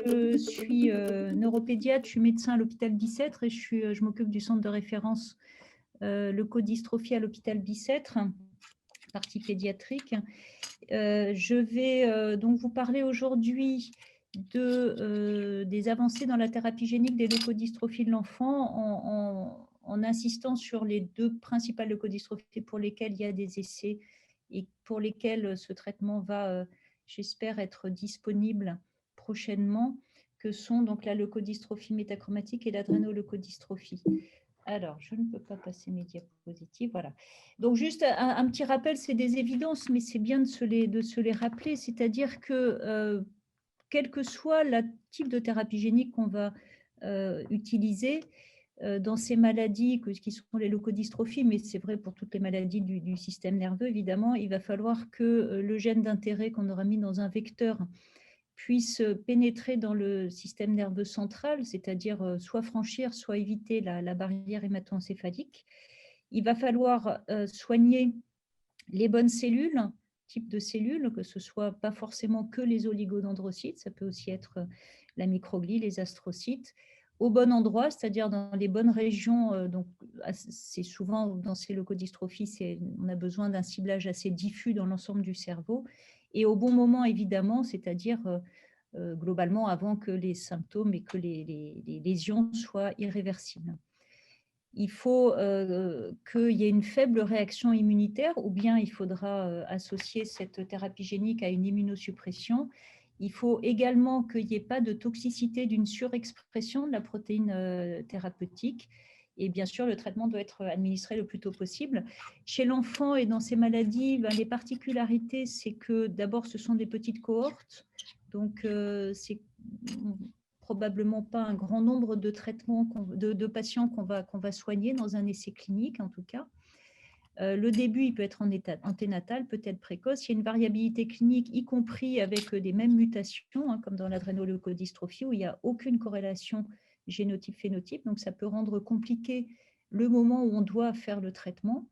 je suis neuropédiatre, je suis médecin à l'hôpital Bicêtre et je m'occupe du centre de référence leucodystrophie à l'hôpital Bicêtre, partie pédiatrique. Je vais donc vous parler aujourd'hui des avancées dans la thérapie génique des leucodystrophies de l'enfant en insistant sur les deux principales leucodystrophies pour lesquelles il y a des essais et pour lesquelles ce traitement va, j'espère, être disponible prochainement, que sont donc la leucodystrophie métachromatique et l'adrénoleucodystrophie. Alors, je ne peux pas passer mes diapositives, voilà. Donc, juste un petit rappel, c'est des évidences, mais c'est bien de se les rappeler, c'est-à-dire que quel que soit le type de thérapie génique qu'on va utiliser dans ces maladies qui sont les leucodystrophies, mais c'est vrai pour toutes les maladies du système nerveux, évidemment, il va falloir que le gène d'intérêt qu'on aura mis dans un vecteur puisse pénétrer dans le système nerveux central, c'est-à-dire soit franchir, soit éviter la barrière hémato-encéphalique. Il va falloir soigner les bonnes cellules, type de cellules, que ce soit pas forcément que les oligodendrocytes, ça peut aussi être la microglie, les astrocytes, au bon endroit, c'est-à-dire dans les bonnes régions. Donc, c'est souvent dans ces leucodystrophies, on a besoin d'un ciblage assez diffus dans l'ensemble du cerveau, et au bon moment, évidemment, c'est-à-dire globalement avant que les symptômes et que les lésions soient irréversibles. Il faut qu'il y ait une faible réaction immunitaire, ou bien il faudra associer cette thérapie génique à une immunosuppression. Il faut également qu'il n'y ait pas de toxicité d'une surexpression de la protéine thérapeutique. Et bien sûr, le traitement doit être administré le plus tôt possible. Chez l'enfant et dans ces maladies, les particularités, c'est que d'abord, ce sont des petites cohortes. Donc, c'est probablement pas un grand nombre de traitements, de patients qu'on va soigner dans un essai clinique, en tout cas. Le début, il peut être en état anténatal, peut-être précoce. Il y a une variabilité clinique, y compris avec des mêmes mutations, comme dans l'adrénoleucodystrophie, où il n'y a aucune corrélation génotype-phénotype. Donc, ça peut rendre compliqué le moment où on doit faire le traitement.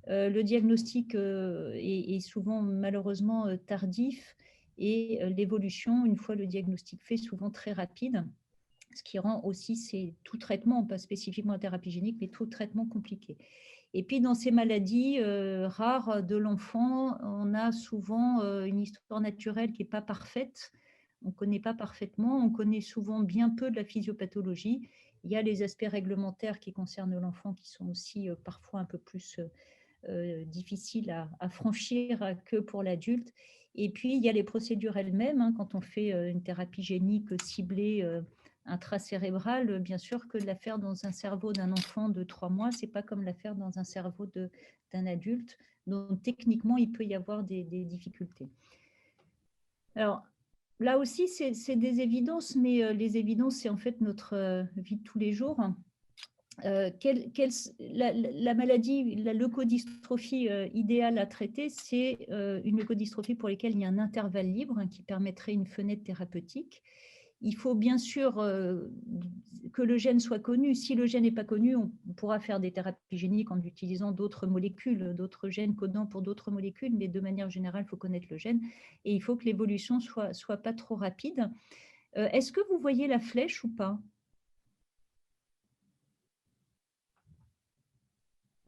Le diagnostic est souvent, malheureusement, tardif, et l'évolution, une fois le diagnostic fait, souvent très rapide, ce qui rend aussi tout traitement, pas spécifiquement la thérapie génique, mais tout traitement compliqué. Et puis, dans ces maladies rares de l'enfant, on a souvent une histoire naturelle qui n'est pas parfaite. On ne connaît pas parfaitement, on connaît souvent bien peu de la physiopathologie. Il y a les aspects réglementaires qui concernent l'enfant qui sont aussi parfois un peu plus difficiles à franchir que pour l'adulte. Et puis, il y a les procédures elles-mêmes. Quand on fait une thérapie génique ciblée intracérébrale, bien sûr que l'affaire dans un cerveau d'un enfant de 3 mois, ce n'est pas comme l'affaire dans un cerveau d'un adulte. Donc, techniquement, il peut y avoir des difficultés. Alors, là aussi, c'est des évidences, mais les évidences, c'est en fait notre vie de tous les jours. La maladie, la leucodystrophie idéale à traiter, c'est une leucodystrophie pour laquelle il y a un intervalle libre qui permettrait une fenêtre thérapeutique. Il faut bien sûr que le gène soit connu. Si le gène n'est pas connu, on pourra faire des thérapies géniques en utilisant d'autres molécules, d'autres gènes codants pour d'autres molécules, mais de manière générale, il faut connaître le gène et il faut que l'évolution soit pas trop rapide. Est-ce que vous voyez la flèche ou pas ?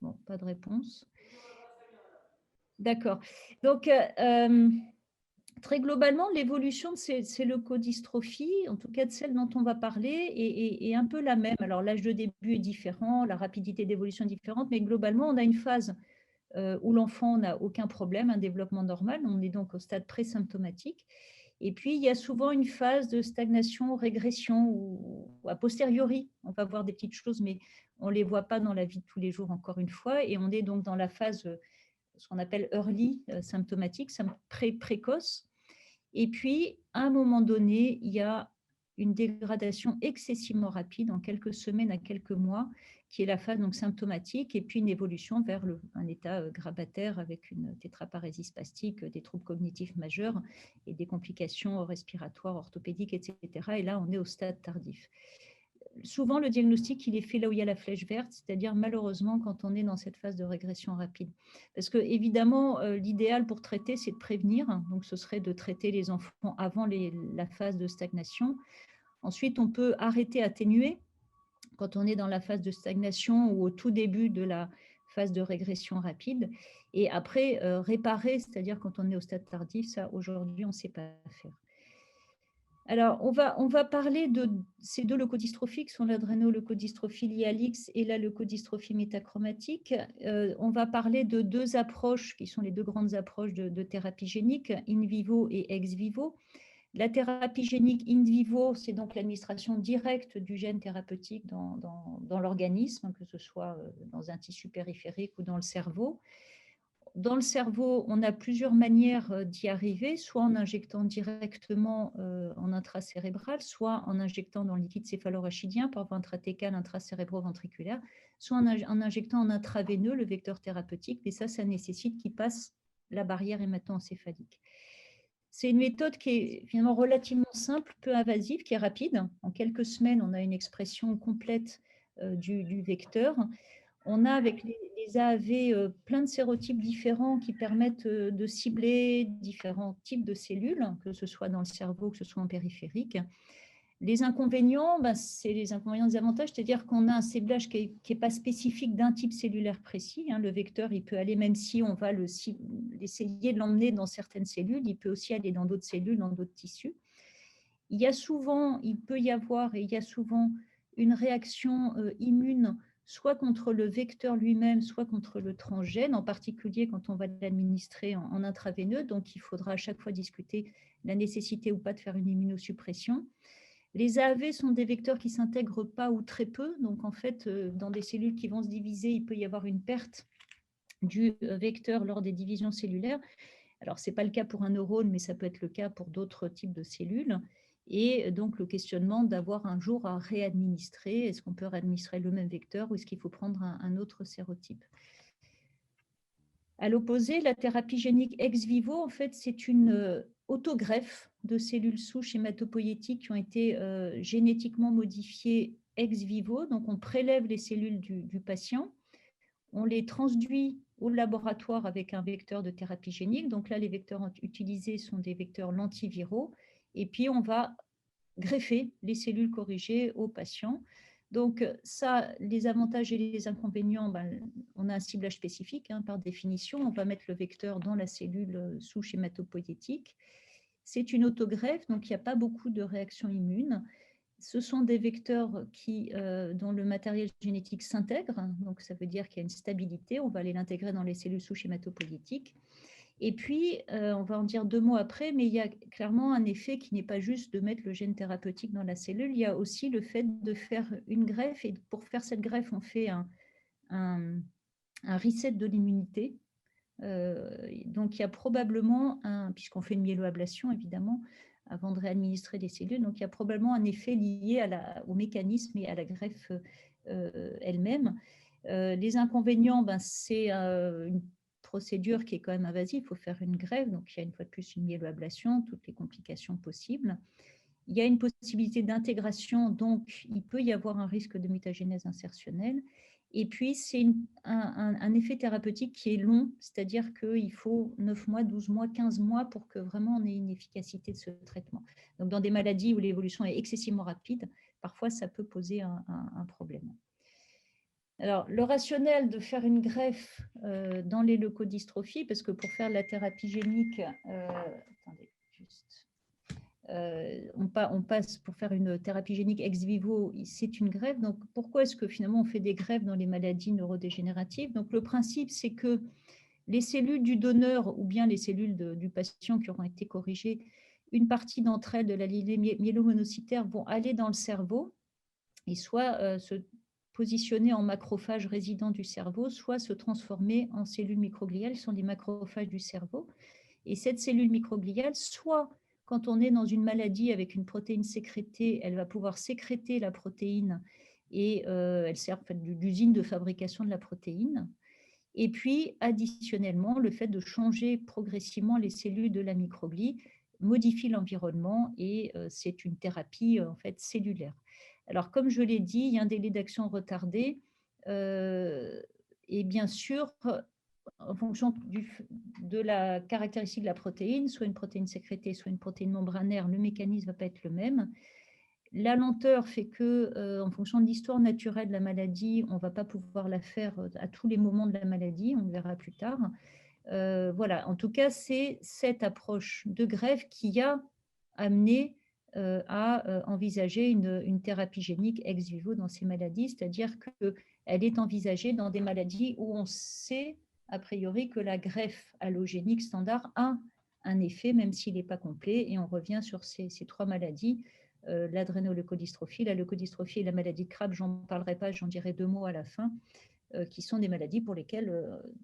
Bon, pas de réponse. D'accord. Donc, très globalement, l'évolution de ces leucodystrophies, en tout cas de celles dont on va parler, est un peu la même. Alors, l'âge de début est différent, la rapidité d'évolution est différente, mais globalement, on a une phase où l'enfant n'a aucun problème, un développement normal. On est donc au stade présymptomatique. Et puis, il y a souvent une phase de stagnation, régression, ou a posteriori, on va voir des petites choses, mais on ne les voit pas dans la vie de tous les jours, encore une fois. Et on est donc dans la phase, ce qu'on appelle early symptomatique, précoce. Et puis, à un moment donné, il y a une dégradation excessivement rapide, en quelques semaines à quelques mois, qui est la phase donc symptomatique, et puis une évolution vers un état grabataire avec une tétraparésie spastique, des troubles cognitifs majeurs et des complications respiratoires, orthopédiques, etc. Et là, on est au stade tardif. souvent, le diagnostic, il est fait là où il y a la flèche verte, c'est-à-dire malheureusement quand on est dans cette phase de régression rapide. Parce que évidemment, l'idéal pour traiter, c'est de prévenir. Donc, ce serait de traiter les enfants avant la phase de stagnation. Ensuite, on peut arrêter, atténuer quand on est dans la phase de stagnation ou au tout début de la phase de régression rapide. Et après, réparer, c'est-à-dire quand on est au stade tardif, ça, aujourd'hui, on ne sait pas faire. Alors, on va parler de ces deux leucodystrophies qui sont l'adrénoleucodystrophie liée à l'X et la leucodystrophie métachromatique. On va parler de deux approches qui sont les deux grandes approches de thérapie génique, in vivo et ex vivo. La thérapie génique in vivo, c'est donc l'administration directe du gène thérapeutique dans l'organisme, que ce soit dans un tissu périphérique ou dans le cerveau. Dans le cerveau, on a plusieurs manières d'y arriver, soit en injectant directement en intracérébral, soit en injectant dans le liquide céphalorachidien par voie intratécale, intracérébro-ventriculaire, soit en injectant en intraveineux le vecteur thérapeutique, mais ça nécessite qu'il passe la barrière hémato-encéphalique. C'est une méthode qui est finalement relativement simple, peu invasive, qui est rapide. En quelques semaines, on a une expression complète du vecteur. On a avec les AAV plein de sérotypes différents qui permettent de cibler différents types de cellules, que ce soit dans le cerveau, que ce soit en périphérique. Les inconvénients, c'est les inconvénients des avantages, c'est-à-dire qu'on a un ciblage qui n'est pas spécifique d'un type cellulaire précis. Le vecteur, il peut aller, même si on va essayer de l'emmener dans certaines cellules, il peut aussi aller dans d'autres cellules, dans d'autres tissus. Il peut y avoir et il y a souvent une réaction immune, soit contre le vecteur lui-même, soit contre le transgène, en particulier quand on va l'administrer en intraveineux. Donc, il faudra à chaque fois discuter la nécessité ou pas de faire une immunosuppression. Les AAV sont des vecteurs qui ne s'intègrent pas ou très peu. Donc, en fait, dans des cellules qui vont se diviser, il peut y avoir une perte du vecteur lors des divisions cellulaires. Alors, ce n'est pas le cas pour un neurone, mais ça peut être le cas pour d'autres types de cellules. Et donc, le questionnement d'avoir un jour à réadministrer. Est-ce qu'on peut réadministrer le même vecteur ou est-ce qu'il faut prendre un autre sérotype? À l'opposé, la thérapie génique ex vivo, en fait, c'est une autogreffe de cellules souches hématopoïétiques qui ont été génétiquement modifiées ex vivo. Donc, on prélève les cellules du patient, on les transduit au laboratoire avec un vecteur de thérapie génique. Donc là, les vecteurs utilisés sont des vecteurs lentiviraux. Et puis, on va greffer les cellules corrigées aux patients. Donc ça, les avantages et les inconvénients, on a un ciblage spécifique par définition. On va mettre le vecteur dans la cellule souche hématopoïétique. C'est une autogreffe, donc il n'y a pas beaucoup de réactions immunes. Ce sont des vecteurs dont le matériel génétique s'intègre, donc ça veut dire qu'il y a une stabilité. On va aller l'intégrer dans les cellules souches hématopoïétiques. Et puis, on va en dire deux mots après, mais il y a clairement un effet qui n'est pas juste de mettre le gène thérapeutique dans la cellule, il y a aussi le fait de faire une greffe, et pour faire cette greffe, on fait un reset de l'immunité. Donc, il y a probablement, puisqu'on fait une myéloablation, évidemment, avant de réadministrer les cellules, donc il y a probablement un effet lié au mécanisme et à la greffe elle-même. Les inconvénients, c'est une procédure qui est quand même invasive, il faut faire une greffe, donc il y a une fois de plus une myéloablation, toutes les complications possibles. Il y a une possibilité d'intégration, donc il peut y avoir un risque de mutagénèse insertionnelle. Et puis, c'est un effet thérapeutique qui est long, c'est-à-dire qu'il faut 9 mois, 12 mois, 15 mois pour que vraiment on ait une efficacité de ce traitement. Donc, dans des maladies où l'évolution est excessivement rapide, parfois ça peut poser un problème. Alors, le rationnel de faire une greffe dans les leucodystrophies, parce que pour faire de la thérapie génique, on passe pour faire une thérapie génique ex vivo, c'est une greffe. Donc, pourquoi est-ce que finalement on fait des greffes dans les maladies neurodégénératives? Donc, le principe, c'est que les cellules du donneur ou bien les cellules du patient qui auront été corrigées, une partie d'entre elles de la lignée myélomonocytaire vont aller dans le cerveau et soit se positionner en macrophages résidents du cerveau, soit se transformer en cellules microgliales, qui sont les macrophages du cerveau. Et cette cellule microgliale, soit quand on est dans une maladie avec une protéine sécrétée, elle va pouvoir sécréter la protéine et elle sert en fait d'usine de fabrication de la protéine. Et puis, additionnellement, le fait de changer progressivement les cellules de la microglie modifie l'environnement et c'est une thérapie en fait cellulaire. Alors, comme je l'ai dit, il y a un délai d'action retardé et bien sûr, en fonction de la caractéristique de la protéine, soit une protéine sécrétée, soit une protéine membranaire, le mécanisme ne va pas être le même. La lenteur fait que, en fonction de l'histoire naturelle de la maladie, on ne va pas pouvoir la faire à tous les moments de la maladie, on le verra plus tard. Voilà, en tout cas, c'est cette approche de greffe qui a amené à envisager une thérapie génique ex vivo dans ces maladies, c'est-à-dire qu'elle est envisagée dans des maladies où on sait a priori que la greffe allogénique standard a un effet, même s'il n'est pas complet, et on revient sur ces trois maladies, l'adrénoleukodystrophie, la leukodystrophie et la maladie de Krabbe, j'en parlerai pas, j'en dirai 2 mots à la fin, qui sont des maladies pour lesquelles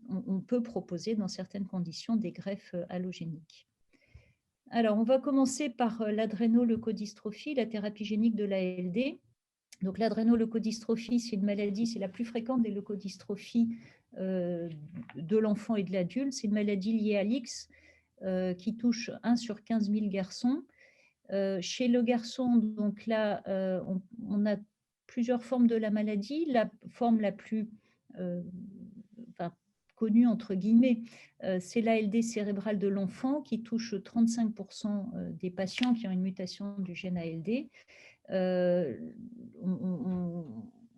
on peut proposer dans certaines conditions des greffes allogéniques. Alors, on va commencer par l'adrénoleukodystrophie, la thérapie génique de l'ALD. Donc, l'adrénoleukodystrophie, c'est une maladie, c'est la plus fréquente des leukodystrophies de l'enfant et de l'adulte. C'est une maladie liée à l'X qui touche 1 sur 15 000 garçons. Chez le garçon, donc là, on a plusieurs formes de la maladie. La forme la plus connue, entre guillemets, c'est l'ALD cérébrale de l'enfant qui touche 35% des patients qui ont une mutation du gène ALD.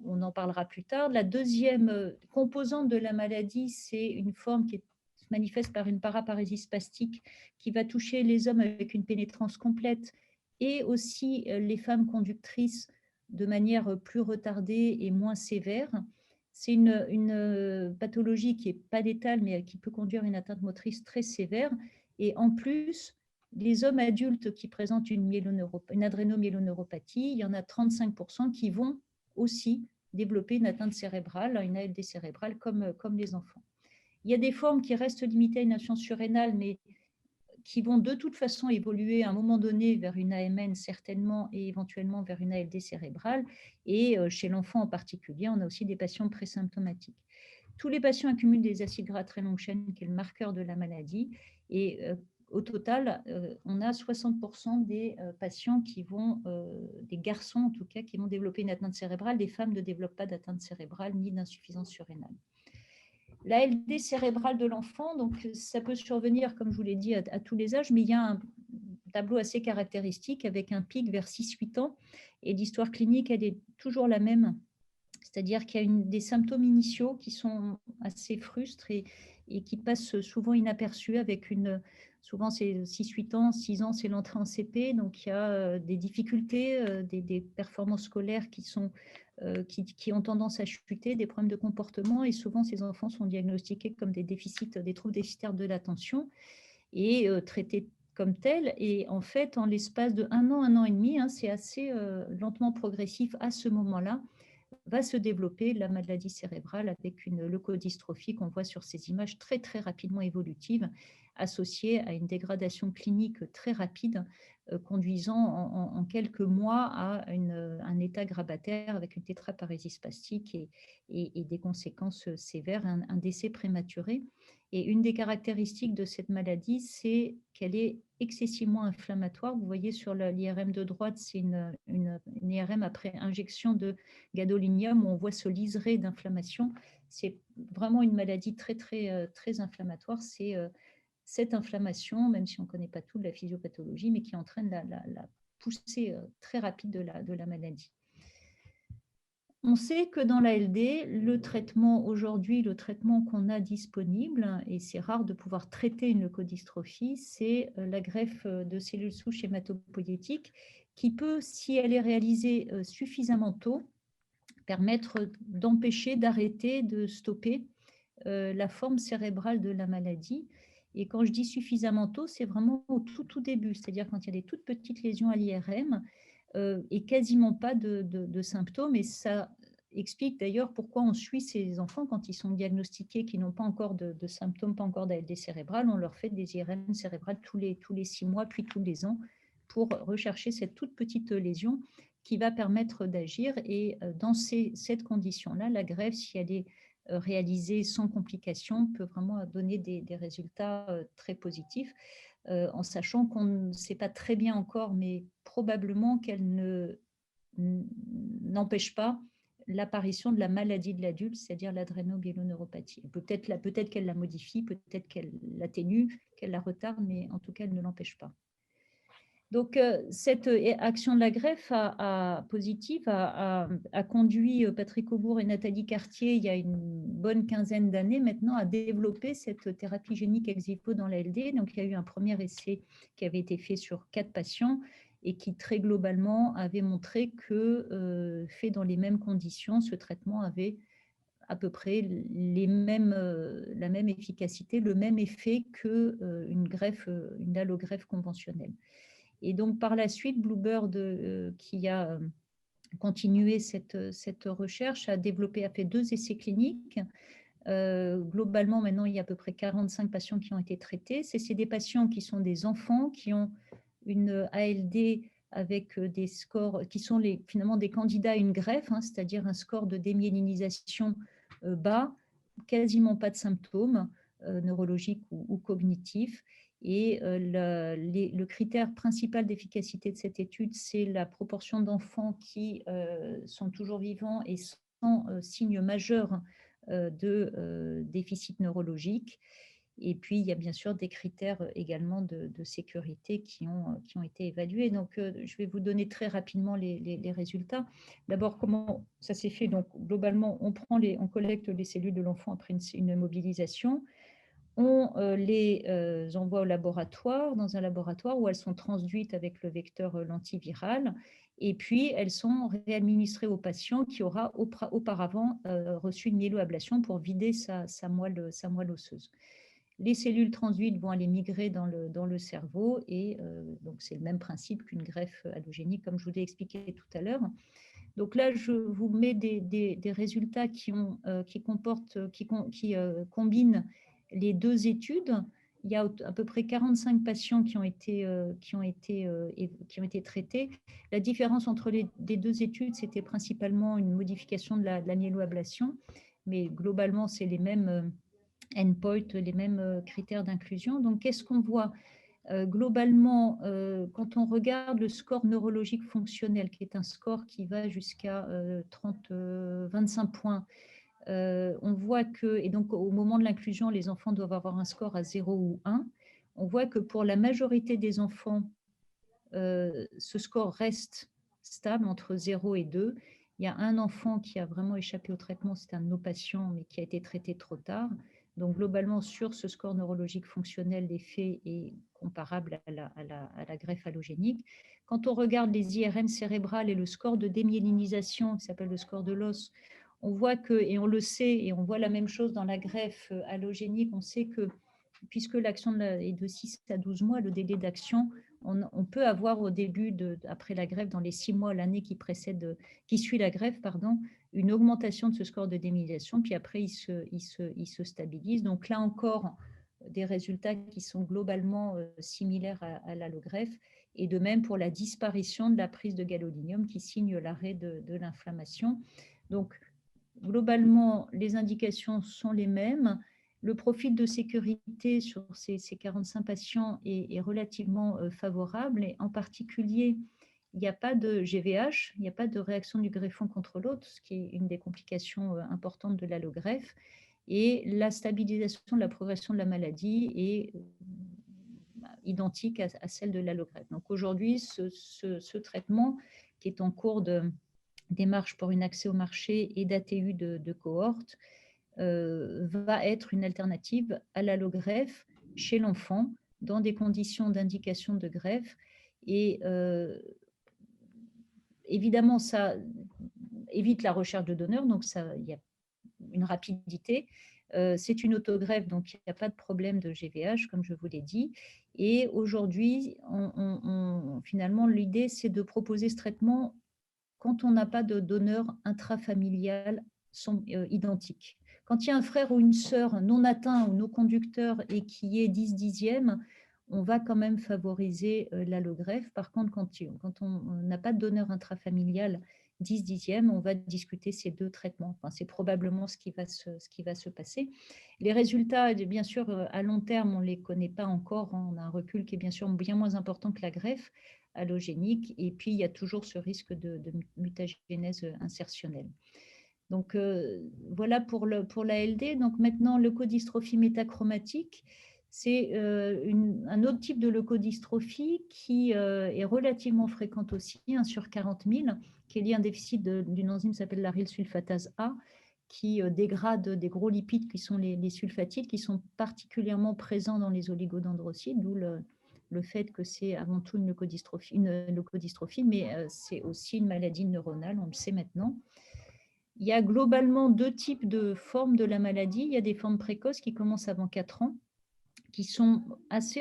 On en parlera plus tard. La deuxième composante de la maladie, c'est une forme qui se manifeste par une paraparésie spastique qui va toucher les hommes avec une pénétrance complète et aussi les femmes conductrices de manière plus retardée et moins sévère. C'est une pathologie qui n'est pas létale, mais qui peut conduire à une atteinte motrice très sévère. Et en plus, les hommes adultes qui présentent une adrénomyéloneuropathie, il y en a 35% qui vont aussi développer une atteinte cérébrale, une ALD cérébrale, comme les enfants. Il y a des formes qui restent limitées à une insuffisance surrénale, mais qui vont de toute façon évoluer à un moment donné vers une AMN certainement et éventuellement vers une ALD cérébrale. Et chez l'enfant en particulier, on a aussi des patients présymptomatiques. Tous les patients accumulent des acides gras très longue chaîne, qui est le marqueur de la maladie. Et au total, on a 60% des patients qui vont, des garçons en tout cas, qui vont développer une atteinte cérébrale. Les femmes ne développent pas d'atteinte cérébrale ni d'insuffisance surrénale. La LD cérébrale de l'enfant, donc ça peut survenir, comme je vous l'ai dit, à tous les âges, mais il y a un tableau assez caractéristique avec un pic vers 6-8 ans. Et l'histoire clinique, elle est toujours la même. C'est-à-dire qu'il y a des symptômes initiaux qui sont assez frustres et qui passent souvent inaperçus avec souvent c'est 6-8 ans, 6 ans, c'est l'entrée en CP, donc il y a des difficultés, des performances scolaires qui ont tendance à chuter, des problèmes de comportement, et souvent ces enfants sont diagnostiqués comme des troubles déficitaires de l'attention et traités comme tels. Et en fait, en l'espace de 1 an et demi, c'est assez lentement progressif à ce moment-là, va se développer la maladie cérébrale avec une leukodystrophie qu'on voit sur ces images très très rapidement évolutives, associée à une dégradation clinique très rapide, conduisant en quelques mois à un état grabataire avec une tétraparésie spastique et des conséquences sévères, un décès prématuré. Et une des caractéristiques de cette maladie, c'est qu'elle est excessivement inflammatoire. Vous voyez sur l'IRM de droite, c'est une IRM après injection de gadolinium où on voit ce liseré d'inflammation. C'est vraiment une maladie très, très, très inflammatoire. C'est cette inflammation, même si on ne connaît pas tout de la physiopathologie, mais qui entraîne la poussée très rapide de la maladie. On sait que dans l'ALD, le traitement aujourd'hui, le traitement qu'on a disponible, et c'est rare de pouvoir traiter une leukodystrophie, c'est la greffe de cellules souches hématopoïétiques qui peut, si elle est réalisée suffisamment tôt, permettre d'empêcher, d'arrêter, de stopper la forme cérébrale de la maladie. Et quand je dis suffisamment tôt, c'est vraiment au tout début, c'est-à-dire quand il y a des toutes petites lésions à l'IRM et quasiment pas de symptômes. Et ça explique d'ailleurs pourquoi on suit ces enfants quand ils sont diagnostiqués, qui n'ont pas encore de symptômes, pas encore d'ALD cérébrale. On leur fait des IRM cérébrales tous les 6 mois, puis tous les ans, pour rechercher cette toute petite lésion qui va permettre d'agir. Et dans cette condition-là, la greffe, si elle est réalisée sans complications, peut vraiment donner des résultats très positifs, en sachant qu'on ne sait pas très bien encore, mais probablement qu'elle ne n'empêche pas l'apparition de la maladie de l'adulte, c'est-à-dire l'adrénomyéloneuropathie. Peut-être qu'elle la modifie, peut-être qu'elle l'atténue, qu'elle la retarde, mais en tout cas, elle ne l'empêche pas. Donc, cette action de la greffe positive a conduit Patrick Aubour et Nathalie Cartier, il y a une bonne quinzaine d'années maintenant, à développer cette thérapie génique ex vivo dans l'ALD. Donc, il y a eu un premier essai qui avait été fait sur 4 patients et qui, très globalement, avait montré que, fait dans les mêmes conditions, ce traitement avait à peu près la même efficacité, le même effet qu'une une allogreffe conventionnelle. Et donc, par la suite, Bluebird, qui a continué cette recherche, a fait 2 essais cliniques. Globalement, maintenant, il y a à peu près 45 patients qui ont été traités. C'est des patients qui sont des enfants, qui ont une ALD avec des scores qui sont finalement des candidats à une greffe, hein, c'est-à-dire un score de démyélinisation bas, quasiment pas de symptômes neurologiques ou cognitifs. Et le critère principal d'efficacité de cette étude, c'est la proportion d'enfants qui sont toujours vivants et sans signe majeur de déficit neurologique. Et puis, il y a bien sûr des critères également de sécurité qui ont été évalués. Donc, je vais vous donner très rapidement les résultats. D'abord, comment ça s'est fait? Donc, globalement, on collecte les cellules de l'enfant après une mobilisation. On les envoie au laboratoire, dans un laboratoire où elles sont transduites avec le vecteur lentiviral. Et puis, elles sont réadministrées au patient qui aura auparavant reçu une myéloablation pour vider sa moelle osseuse. Les cellules transduites vont aller migrer dans le cerveau et donc c'est le même principe qu'une greffe allogénique, comme je vous l'ai expliqué tout à l'heure. Donc là, je vous mets des résultats qui combinent les 2 études. Il y a à peu près 45 patients qui ont été traités. La différence entre les 2 études, c'était principalement une modification de la myéloablation, mais globalement, c'est les mêmes endpoints, les mêmes critères d'inclusion. Donc, qu'est-ce qu'on voit? Globalement, quand on regarde le score neurologique fonctionnel, qui est un score qui va jusqu'à 25 points, on voit que, et donc au moment de l'inclusion, les enfants doivent avoir un score à 0 ou 1. On voit que pour la majorité des enfants, ce score reste stable entre 0 et 2. Il y a un enfant qui a vraiment échappé au traitement, c'est un de nos patients, mais qui a été traité trop tard. Donc, globalement, sur ce score neurologique fonctionnel, l'effet est comparable à la greffe allogénique. Quand on regarde les IRM cérébrales et le score de démyélinisation, qui s'appelle le score de l'os, on voit que, et on le sait, et on voit la même chose dans la greffe allogénique, on sait que, puisque l'action est de 6 à 12 mois, le délai d'action, on peut avoir au début, après la greffe, dans les 6 mois, l'année qui suit la greffe, une augmentation de ce score de démyélisation, puis après, il se stabilise. Donc là encore, des résultats qui sont globalement similaires à l'allogreffe, et de même pour la disparition de la prise de gadolinium qui signe l'arrêt de l'inflammation. Donc, globalement, les indications sont les mêmes. Le profil de sécurité sur ces 45 patients est relativement favorable, et en particulier, il n'y a pas de GVH, il n'y a pas de réaction du greffon contre l'autre, ce qui est une des complications importantes de l'allogreffe, et la stabilisation de la progression de la maladie est identique à celle de l'allogreffe. Donc aujourd'hui, ce traitement qui est en cours de démarche pour un accès au marché et d'ATU de cohorte va être une alternative à l'allogreffe chez l'enfant dans des conditions d'indication de greffe. Et évidemment, ça évite la recherche de donneurs, donc il y a une rapidité. C'est une autogreffe, donc il n'y a pas de problème de GVH, comme je vous l'ai dit. Et aujourd'hui, finalement, l'idée, c'est de proposer ce traitement quand on n'a pas de donneur intrafamilial identique. Quand il y a un frère ou une sœur non atteint ou non conducteur et qui est 10 dixièmes, on va quand même favoriser l'allogreffe. Par contre, quand on n'a pas de donneur intrafamilial 10 dixièmes, on va discuter ces 2 traitements. Enfin, c'est probablement ce qui va se passer. Les résultats, bien sûr, à long terme, on ne les connaît pas encore. On a un recul qui est bien sûr bien moins important que la greffe allogénique. Et puis, il y a toujours ce risque de mutagénèse insertionnelle. Donc, voilà pour l'ALD. Donc, maintenant, leucodystrophie métachromatique, c'est un autre type de leucodystrophie qui est relativement fréquente aussi, 1 sur 40 000, qui est lié à un déficit d'une enzyme qui s'appelle l'aryl sulfatase A, qui dégrade des gros lipides qui sont les sulfatides, qui sont particulièrement présents dans les oligodendrocytes, d'où le fait que c'est avant tout une leucodystrophie, mais c'est aussi une maladie neuronale, on le sait maintenant. Il y a globalement 2 types de formes de la maladie. Il y a des formes précoces qui commencent avant 4 ans, qui sont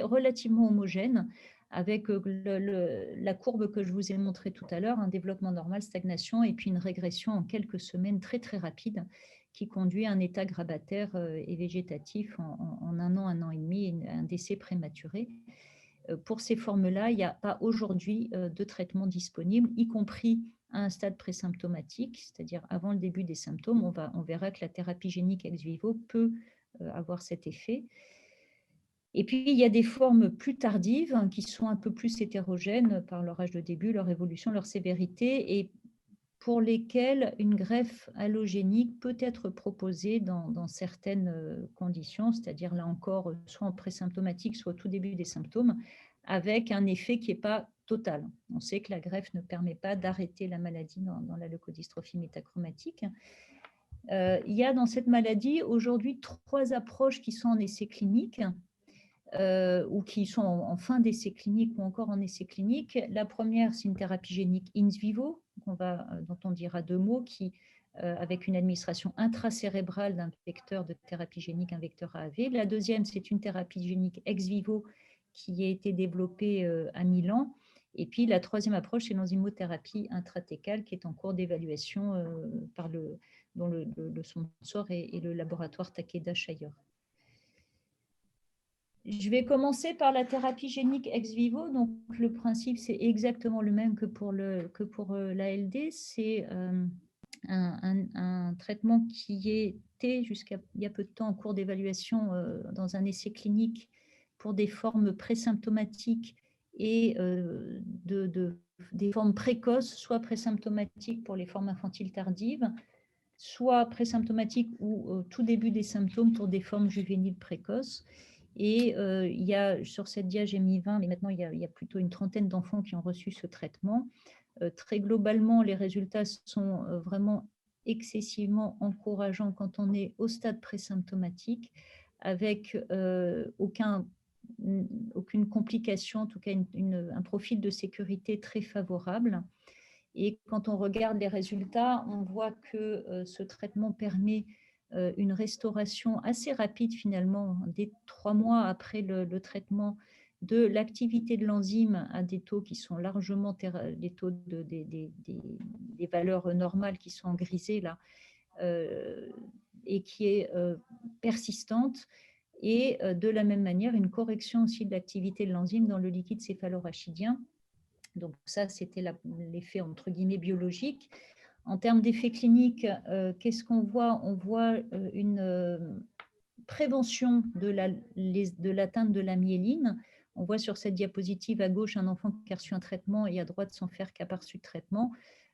relativement homogènes, avec la courbe que je vous ai montrée tout à l'heure, un développement normal, stagnation, et puis une régression en quelques semaines très très rapide, qui conduit à un état grabataire et végétatif en 1 an et demi, et un décès prématuré. Pour ces formes-là, il n'y a pas aujourd'hui de traitement disponible, y compris à un stade présymptomatique, c'est-à-dire avant le début des symptômes. On verra que la thérapie génique ex vivo peut avoir cet effet. Et puis, il y a des formes plus tardives qui sont un peu plus hétérogènes par leur âge de début, leur évolution, leur sévérité, et pour lesquelles une greffe allogénique peut être proposée dans certaines conditions, c'est-à-dire là encore, soit en présymptomatique, soit au tout début des symptômes, avec un effet qui n'est pas total. On sait que la greffe ne permet pas d'arrêter la maladie dans la leucodystrophie métachromatique. Il y a dans cette maladie aujourd'hui 3 approches qui sont en essai clinique, ou qui sont en fin d'essai clinique ou encore en essai clinique. La première, c'est une thérapie génique in vivo, dont on dira 2 mots, qui, avec une administration intracérébrale d'un vecteur de thérapie génique, un vecteur AAV. La deuxième, c'est une thérapie génique ex vivo qui a été développée à Milan. Et puis la troisième approche, c'est l'enzymothérapie intratécale qui est en cours d'évaluation dont le sponsor est le laboratoire Takeda Shire. Je vais commencer par la thérapie génique ex vivo. Donc, le principe, c'est exactement le même que pour l'ALD. C'est un traitement qui était jusqu'à il y a peu de temps en cours d'évaluation dans un essai clinique pour des formes présymptomatiques et des formes précoces, soit présymptomatiques pour les formes infantiles tardives, soit présymptomatiques ou au tout début des symptômes pour des formes juvéniles précoces. Et il y a, sur cette dia, j'ai mis 20, mais maintenant il y a plutôt une trentaine d'enfants qui ont reçu ce traitement. Très globalement, les résultats sont vraiment excessivement encourageants quand on est au stade présymptomatique, avec aucune complication, en tout cas un profil de sécurité très favorable. Et quand on regarde les résultats, on voit que ce traitement permet une restauration assez rapide finalement, dès 3 mois après le traitement, de l'activité de l'enzyme à des taux qui sont largement des taux des valeurs normales qui sont en grisé là, et qui est persistante. Et de la même manière, une correction aussi de l'activité de l'enzyme dans le liquide céphalorachidien. Donc ça, c'était l'effet entre guillemets biologique. En termes d'effets cliniques, qu'est-ce qu'on voit? On voit une prévention de l'atteinte de la myéline. On voit sur cette diapositive à gauche un enfant qui a reçu un traitement et à droite son frère qui n'a pas reçu de traitement.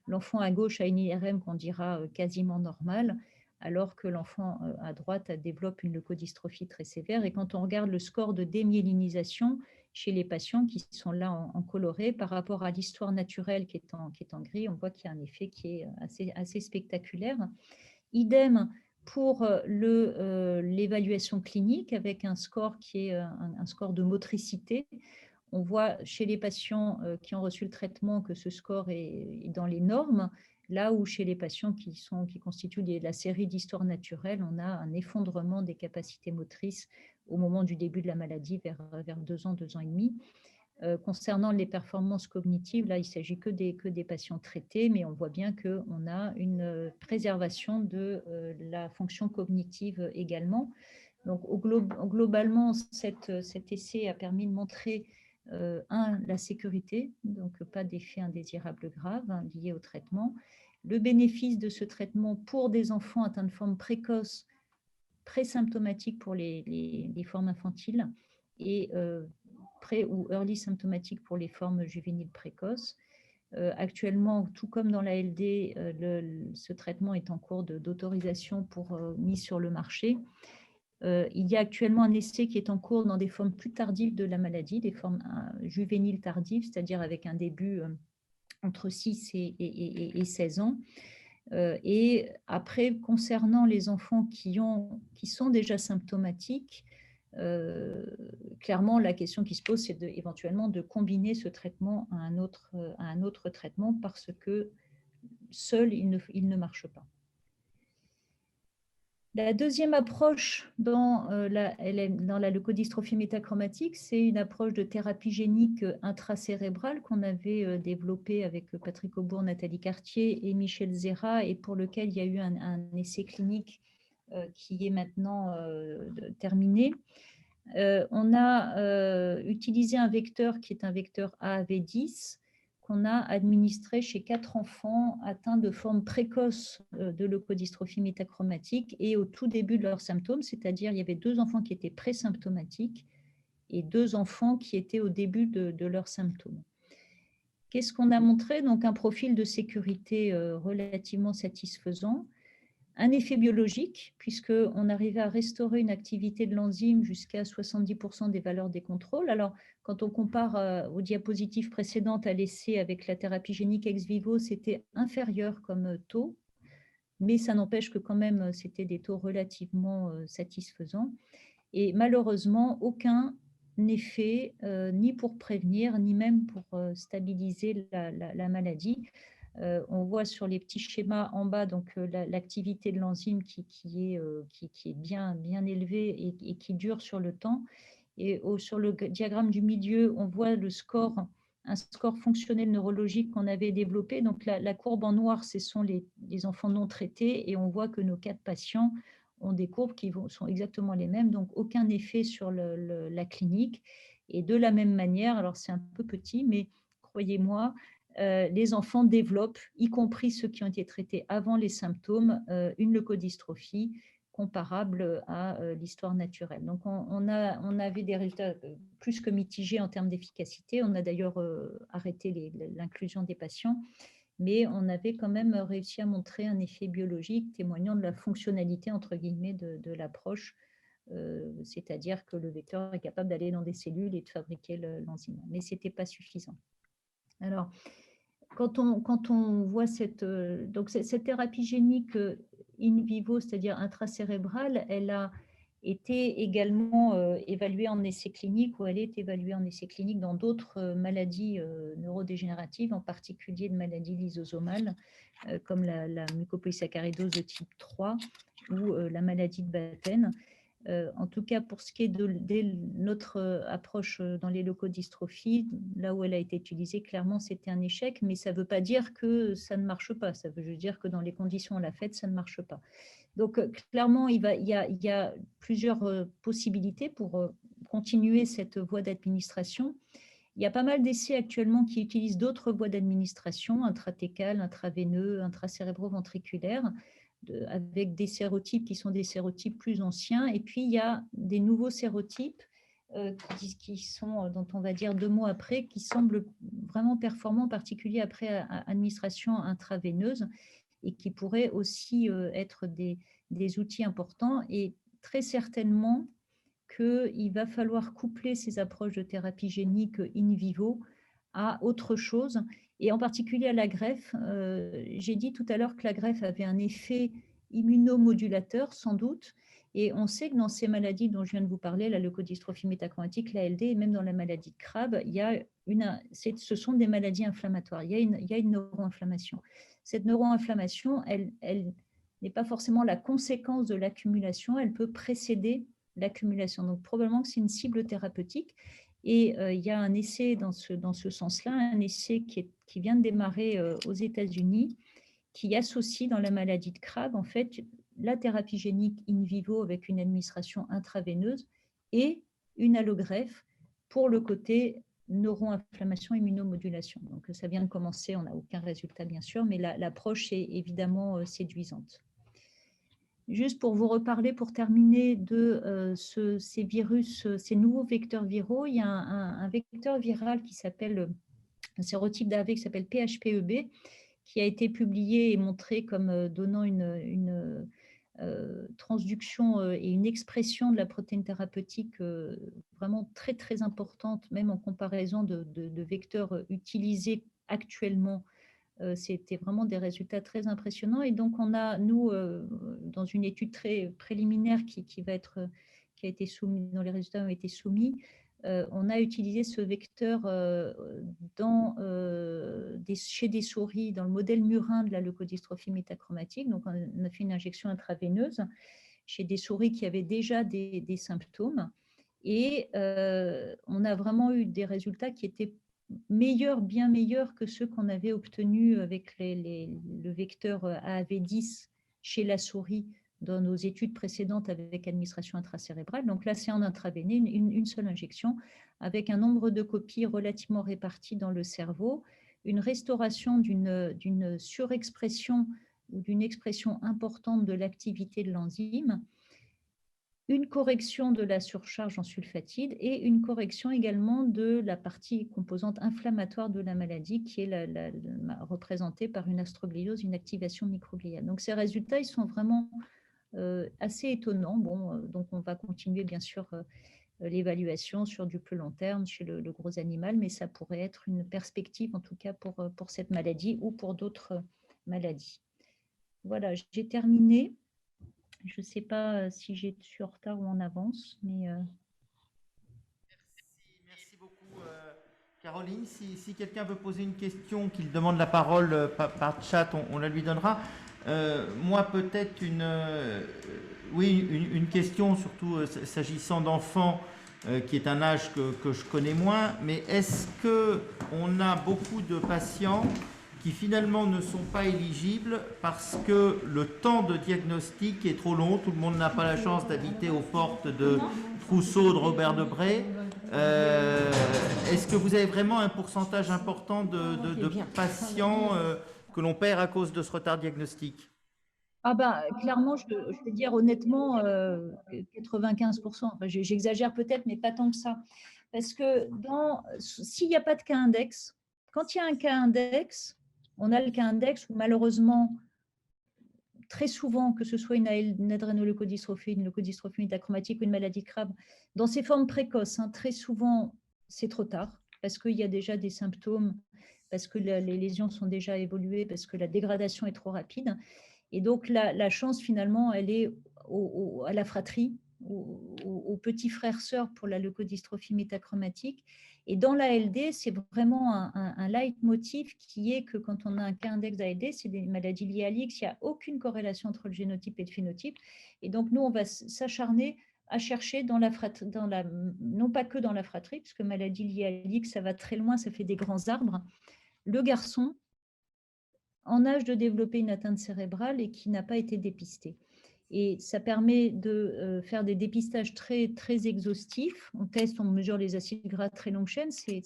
L'enfant à gauche a une IRM qu'on dira quasiment normale, alors que l'enfant à droite développe une leucodystrophie très sévère. Et quand on regarde le score de démyélinisation chez les patients qui sont là en coloré par rapport à l'histoire naturelle qui est en gris, on voit qu'il y a un effet qui est assez spectaculaire. Idem pour l'évaluation clinique avec un score qui est un score de motricité. On voit chez les patients qui ont reçu le traitement que ce score est dans les normes, là où chez les patients qui constituent la série d'histoire naturelle, on a un effondrement des capacités motrices au moment du début de la maladie, vers 2 ans, 2 ans et demi. Concernant les performances cognitives, là, il ne s'agit que des patients traités, mais on voit bien qu'on a une préservation de la fonction cognitive également. Donc, globalement, cet essai a permis de montrer, la sécurité, donc pas d'effet indésirable grave lié au traitement, le bénéfice de ce traitement pour des enfants atteints de formes précoces, présymptomatiques pour les formes infantiles et pré- ou early symptomatiques pour les formes juvéniles précoces. Actuellement, tout comme dans l'ALD, ce traitement est en cours d'autorisation pour mise sur le marché. Il y a actuellement un essai qui est en cours dans des formes plus tardives de la maladie, des formes juvéniles tardives, c'est-à-dire avec un début entre 6 et 16 ans. Et après, concernant les enfants qui sont déjà symptomatiques, clairement, la question qui se pose, c'est éventuellement de combiner ce traitement à un autre traitement parce que seul, il ne marche pas. La deuxième approche dans la leucodystrophie métachromatique, c'est une approche de thérapie génique intracérébrale qu'on avait développée avec Patrick Aubourg, Nathalie Cartier et Michel Zera, et pour lequel il y a eu un essai clinique qui est maintenant terminé. On a utilisé un vecteur qui est un vecteur AAV10 qu'on a administré chez 4 enfants atteints de formes précoces de leucodystrophie métachromatique et au tout début de leurs symptômes, c'est-à-dire il y avait 2 enfants qui étaient présymptomatiques et 2 enfants qui étaient au début de leurs symptômes. Qu'est-ce qu'on a montré? Donc un profil de sécurité relativement satisfaisant. Un effet biologique, puisqu'on arrivait à restaurer une activité de l'enzyme jusqu'à 70% des valeurs des contrôles. Alors, quand on compare aux diapositives précédentes à l'essai avec la thérapie génique ex vivo, c'était inférieur comme taux, mais ça n'empêche que quand même, c'était des taux relativement satisfaisants. Et malheureusement, aucun effet, ni pour prévenir, ni même pour stabiliser la maladie. On voit sur les petits schémas en bas donc l'activité de l'enzyme qui est bien élevée et qui dure sur le temps. Et sur le diagramme du milieu, on voit le score, un score fonctionnel neurologique qu'on avait développé. Donc la courbe en noir, ce sont les enfants non traités, et on voit que nos 4 patients ont des courbes qui sont exactement les mêmes, donc aucun effet sur la clinique. Et de la même manière, alors c'est un peu petit, mais croyez-moi, les enfants développent, y compris ceux qui ont été traités avant les symptômes, une leucodystrophie comparable à l'histoire naturelle. Donc, on avait des résultats plus que mitigés en termes d'efficacité. On a d'ailleurs arrêté l'inclusion des patients, mais on avait quand même réussi à montrer un effet biologique témoignant de la fonctionnalité, entre guillemets, de l'approche, c'est-à-dire que le vecteur est capable d'aller dans des cellules et de fabriquer l'enzyme. Mais ce n'était pas suffisant. Alors, quand on voit cette thérapie génique in vivo, c'est-à-dire intracérébrale, elle a été également évaluée en essai clinique, ou elle est évaluée en essai clinique dans d'autres maladies neurodégénératives, en particulier de maladies lysosomales, comme la mucopolysaccharidose de type 3 ou la maladie de Batten. En tout cas, pour ce qui est de notre approche dans les leucodystrophies, là où elle a été utilisée, clairement, c'était un échec, mais ça ne veut pas dire que ça ne marche pas. Ça veut juste dire que dans les conditions à la fête, ça ne marche pas. Donc, clairement, il y a plusieurs possibilités pour continuer cette voie d'administration. Il y a pas mal d'essais actuellement qui utilisent d'autres voies d'administration, intratécales, intraveineux, intracérébro-ventriculaires, avec des sérotypes qui sont des sérotypes plus anciens. Et puis, il y a des nouveaux sérotypes qui sont, dont on va dire 2 mois après, qui semblent vraiment performants, en particulier après administration intraveineuse, et qui pourraient aussi être des outils importants. Et très certainement qu'il va falloir coupler ces approches de thérapie génique in vivo à autre chose, et en particulier à la greffe. J'ai dit tout à l'heure que la greffe avait un effet immunomodulateur, sans doute, et on sait que dans ces maladies dont je viens de vous parler, la leucodystrophie métachromatique, l'ALD, et même dans la maladie de Crabbe, ce sont des maladies inflammatoires. Il y a une neuroinflammation. Cette neuroinflammation, elle n'est pas forcément la conséquence de l'accumulation, elle peut précéder l'accumulation. Donc, probablement que c'est une cible thérapeutique. Et il y a un essai dans ce sens-là, un essai qui vient de démarrer aux États-Unis, qui associe dans la maladie de Crabbe, en fait, la thérapie génique in vivo avec une administration intraveineuse et une allogreffe pour le côté neuroinflammation, immunomodulation. Donc, ça vient de commencer, on n'a aucun résultat, bien sûr, mais l'approche est évidemment séduisante. Juste pour vous reparler, pour terminer, de ces virus, ces nouveaux vecteurs viraux, il y a un vecteur viral qui s'appelle, un sérotype d'AAV qui s'appelle PHPEB, qui a été publié et montré comme donnant une transduction et une expression de la protéine thérapeutique vraiment très, très importante, même en comparaison de vecteurs utilisés actuellement. C'était vraiment des résultats très impressionnants. Et donc, on a, nous, dans une étude très préliminaire qui a été soumise, dont les résultats ont été soumis, on a utilisé ce vecteur chez des souris, dans le modèle murin de la leucodystrophie métachromatique. Donc, on a fait une injection intraveineuse chez des souris qui avaient déjà des symptômes. Et on a vraiment eu des résultats qui étaient meilleurs, bien meilleurs que ceux qu'on avait obtenus avec le vecteur AAV10 chez la souris dans nos études précédentes avec administration intracérébrale. Donc là, c'est en intraveiné, une seule injection, avec un nombre de copies relativement réparties dans le cerveau, une restauration d'une surexpression ou d'une expression importante de l'activité de l'enzyme, une correction de la surcharge en sulfatide et une correction également de la partie composante inflammatoire de la maladie qui est représentée par une astrogliose, une activation microgliale. Donc ces résultats, ils sont vraiment assez étonnants. Bon, donc on va continuer bien sûr l'évaluation sur du plus long terme chez le gros animal, mais ça pourrait être une perspective en tout cas pour cette maladie ou pour d'autres maladies. Voilà, j'ai terminé. Je ne sais pas si je suis en retard ou en avance, mais… Merci beaucoup, Caroline. Si quelqu'un veut poser une question, qu'il demande la parole par chat, on la lui donnera. Moi, peut-être une question, surtout s'agissant d'enfants, qui est un âge que je connais moins. Mais est-ce qu'on a beaucoup de patients qui finalement ne sont pas éligibles parce que le temps de diagnostic est trop long? Tout le monde n'a pas la chance d'habiter aux portes de Trousseau, de Robert Debré. Est-ce que vous avez vraiment un pourcentage important de patients que l'on perd à cause de ce retard diagnostique? Ah ben, clairement, je vais dire honnêtement, 95%. Enfin, j'exagère peut-être, mais pas tant que ça. Parce que s'il n'y a pas de cas index, quand il y a un cas index, on a le cas index où malheureusement, très souvent, que ce soit une adrénoleucodystrophie, une leucodystrophie métachromatique ou une maladie de Crabbe, dans ces formes précoces, très souvent, c'est trop tard parce qu'il y a déjà des symptômes, parce que les lésions sont déjà évoluées, parce que la dégradation est trop rapide. Et donc, la chance, finalement, elle est à la fratrie, aux petits frères-sœurs pour la leucodystrophie métachromatique. Et dans l'ALD, c'est vraiment un leitmotiv qui est que quand on a un cas index d'ALD, c'est des maladies liées à l'X, il n'y a aucune corrélation entre le génotype et le phénotype. Et donc, nous, on va s'acharner à chercher non pas que dans la fratrie, puisque maladie liée à l'X, ça va très loin, ça fait des grands arbres. Le garçon, en âge de développer une atteinte cérébrale et qui n'a pas été dépisté. Et ça permet de faire des dépistages très, très exhaustifs. On teste, on mesure les acides gras très longue chaîne. C'est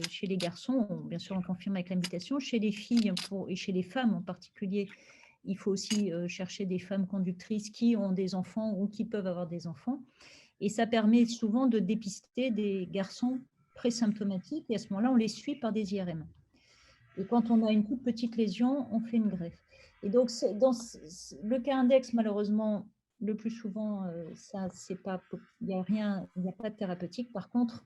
chez les garçons, bien sûr, on confirme avec la mutation. Chez les filles et chez les femmes en particulier, il faut aussi chercher des femmes conductrices qui ont des enfants ou qui peuvent avoir des enfants. Et ça permet souvent de dépister des garçons présymptomatiques. Et à ce moment-là, on les suit par des IRM. Et quand on a une toute petite lésion, on fait une greffe. Et donc, dans le cas index, malheureusement, le plus souvent, il n'y a pas de thérapeutique. Par contre,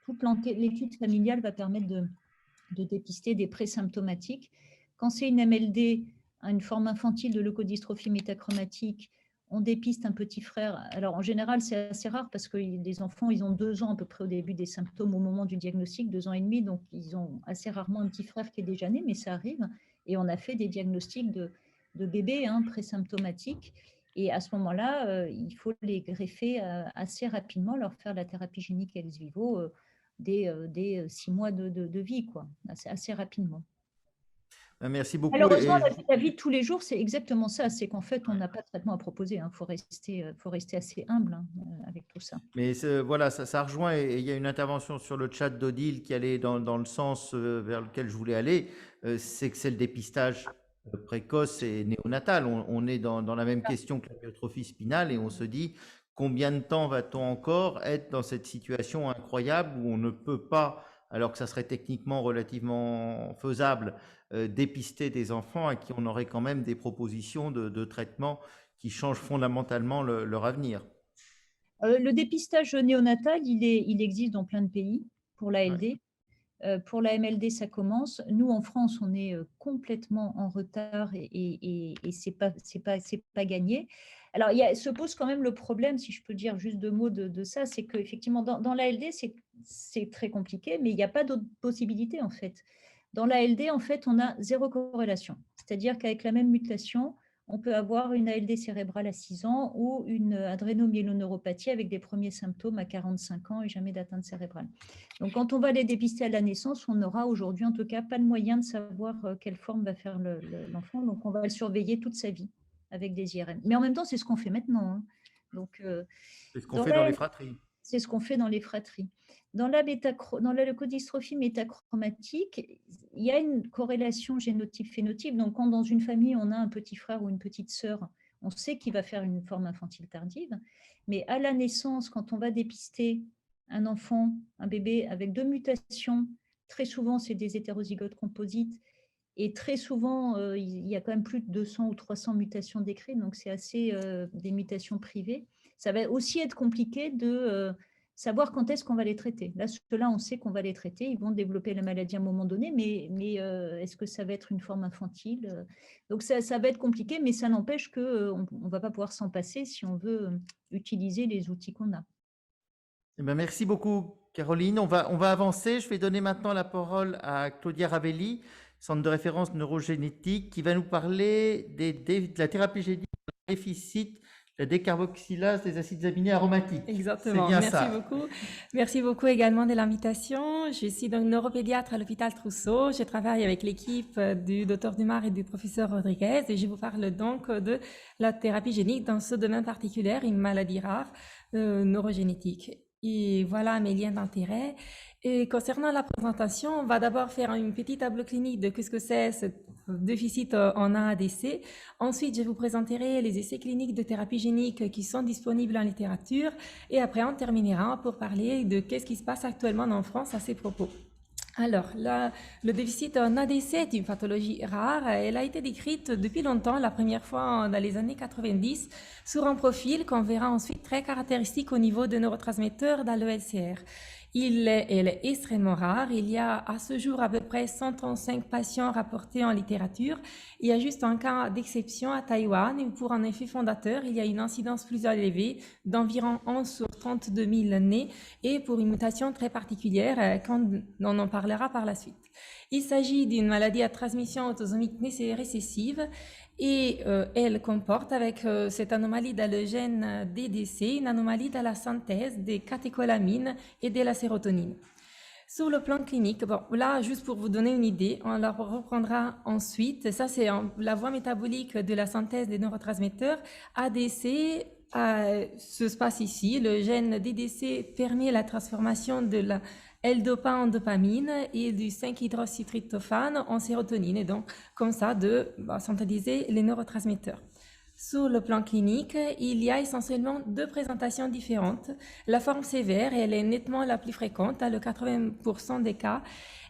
toute l'étude familiale va permettre de dépister des présymptomatiques. Quand c'est une MLD, une forme infantile de leucodystrophie métachromatique, on dépiste un petit frère. Alors, en général, c'est assez rare parce que les enfants, ils ont 2 ans à peu près au début des symptômes au moment du diagnostic, 2 ans et demi, donc ils ont assez rarement un petit frère qui est déjà né, mais ça arrive. Et on a fait des diagnostics de bébés présymptomatiques. Et à ce moment-là, il faut les greffer assez rapidement, leur faire la thérapie génique ex vivo dès 6 mois de vie, quoi, assez rapidement. Merci beaucoup. Malheureusement, la vie de tous les jours, c'est exactement ça. C'est qu'en fait, on n'a pas de traitement à proposer. Il faut rester assez humble avec tout ça. Mais voilà, ça rejoint, et il y a une intervention sur le chat d'Odile qui allait dans le sens vers lequel je voulais aller, c'est que c'est le dépistage précoce et néonatal. On est dans la même question que la myotrophie spinale et on se dit combien de temps va-t-on encore être dans cette situation incroyable où on ne peut pas, alors que ça serait techniquement relativement faisable, dépister des enfants à qui on aurait quand même des propositions de traitement qui changent fondamentalement leur avenir. Le dépistage néonatal, il existe dans plein de pays pour l'ALD. Pour la MLD, ça commence. Nous, en France, on est complètement en retard et c'est pas gagné. Alors, se pose quand même le problème, si je peux dire juste 2 mots de ça, c'est qu'effectivement, dans l'ALD, c'est très compliqué, mais il n'y a pas d'autre possibilité, en fait. Dans l'ALD, en fait, on a 0 corrélation. C'est-à-dire qu'avec la même mutation, on peut avoir une ALD cérébrale à 6 ans ou une adrénomyéloneuropathie avec des premiers symptômes à 45 ans et jamais d'atteinte cérébrale. Donc, quand on va les dépister à la naissance, on n'aura aujourd'hui, en tout cas, pas le moyen de savoir quelle forme va faire l'enfant. Donc, on va le surveiller toute sa vie avec des IRM. Mais en même temps, c'est ce qu'on fait maintenant. Hein. Donc, c'est ce qu'on fait dans les fratries. C'est ce qu'on fait dans les fratries. Dans la leucodystrophie métachromatique, il y a une corrélation génotype-phénotype. Donc, quand dans une famille, on a un petit frère ou une petite sœur, on sait qu'il va faire une forme infantile tardive. Mais à la naissance, quand on va dépister un enfant, un bébé avec 2 mutations, très souvent, c'est des hétérozygotes composites. Et très souvent, il y a quand même plus de 200 ou 300 mutations décrites. Donc, c'est assez des mutations privées. Ça va aussi être compliqué de savoir quand est-ce qu'on va les traiter. Là, ceux-là, on sait qu'on va les traiter. Ils vont développer la maladie à un moment donné, mais est-ce que ça va être une forme infantile? Donc, ça va être compliqué, mais ça n'empêche qu'on ne va pas pouvoir s'en passer si on veut utiliser les outils qu'on a. Eh bien, merci beaucoup, Caroline. On va avancer. Je vais donner maintenant la parole à Claudia Ravelli, centre de référence neurogénétique, qui va nous parler de la thérapie génique de déficit, la décarboxylase des acides aminés aromatiques. Exactement, merci beaucoup. Merci beaucoup également de l'invitation. Je suis donc neuropédiatre à l'hôpital Trousseau. Je travaille avec l'équipe du Dr Dumar et du professeur Rodriguez et je vous parle donc de la thérapie génique dans ce domaine particulier, une maladie rare neurogénétique. Et voilà mes liens d'intérêt. Et concernant la présentation, on va d'abord faire une petite tableau clinique de ce que c'est ce déficit en AADC. Ensuite, je vous présenterai les essais cliniques de thérapie génique qui sont disponibles en littérature. Et après, on terminera pour parler de qu'est-ce qui se passe actuellement en France à ces propos. Alors, le déficit en ADC est une pathologie rare. Elle a été décrite depuis longtemps, la première fois dans les années 90, sur un profil qu'on verra ensuite très caractéristique au niveau de neurotransmetteurs dans le LCR. Elle est extrêmement rare. Il y a à ce jour à peu près 135 patients rapportés en littérature. Il y a juste un cas d'exception à Taïwan où pour un effet fondateur, il y a une incidence plus élevée d'environ 11 sur 32 000 nés et pour une mutation très particulière quand on en parlera par la suite. Il s'agit d'une maladie à transmission autosomique récessive et elle comporte avec cette anomalie dans le gène DDC une anomalie dans la synthèse des catécholamines et de la sérotonine. Sur le plan clinique, bon, là, juste pour vous donner une idée, on la reprendra ensuite. Ça, c'est la voie métabolique de la synthèse des neurotransmetteurs. ADC se passe ici. Le gène DDC permet la transformation de la L-dopa en dopamine et du 5-hydroxytryptophane en sérotonine, et donc comme ça de synthétiser les neurotransmetteurs. Sur le plan clinique, il y a essentiellement 2 présentations différentes. La forme sévère, elle est nettement la plus fréquente, à le 80% des cas,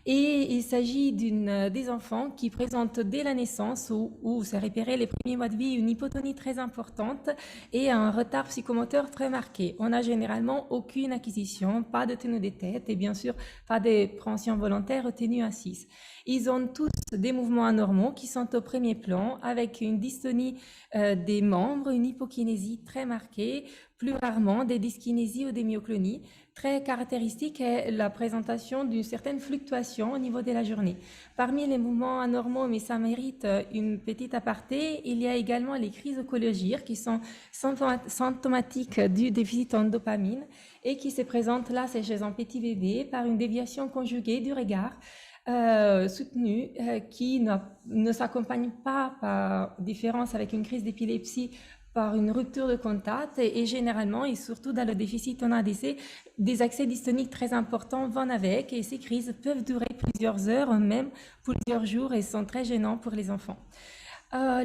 et il s'agit des enfants qui présentent dès la naissance où c'est repéré les premiers mois de vie une hypotonie très importante et un retard psychomoteur très marqué. On n'a généralement aucune acquisition, pas de tenue de tête et bien sûr pas de préhension volontaire retenue assise. Ils ont tous des mouvements anormaux qui sont au premier plan avec une dystonie des membres, une hypokinésie très marquée, plus rarement des dyskinésies ou des myoclonies. Très caractéristique est la présentation d'une certaine fluctuation au niveau de la journée. Parmi les mouvements anormaux, mais ça mérite une petite aparté, il y a également les crises oncologiques qui sont symptomatiques du déficit en dopamine et qui se présentent là, c'est chez un petit bébé, par une déviation conjuguée du regard, soutenue qui ne s'accompagne pas par différence avec une crise d'épilepsie par une rupture de contact et généralement, et surtout dans le déficit en ADC, des accès dystoniques très importants vont avec et ces crises peuvent durer plusieurs heures, même plusieurs jours et sont très gênants pour les enfants.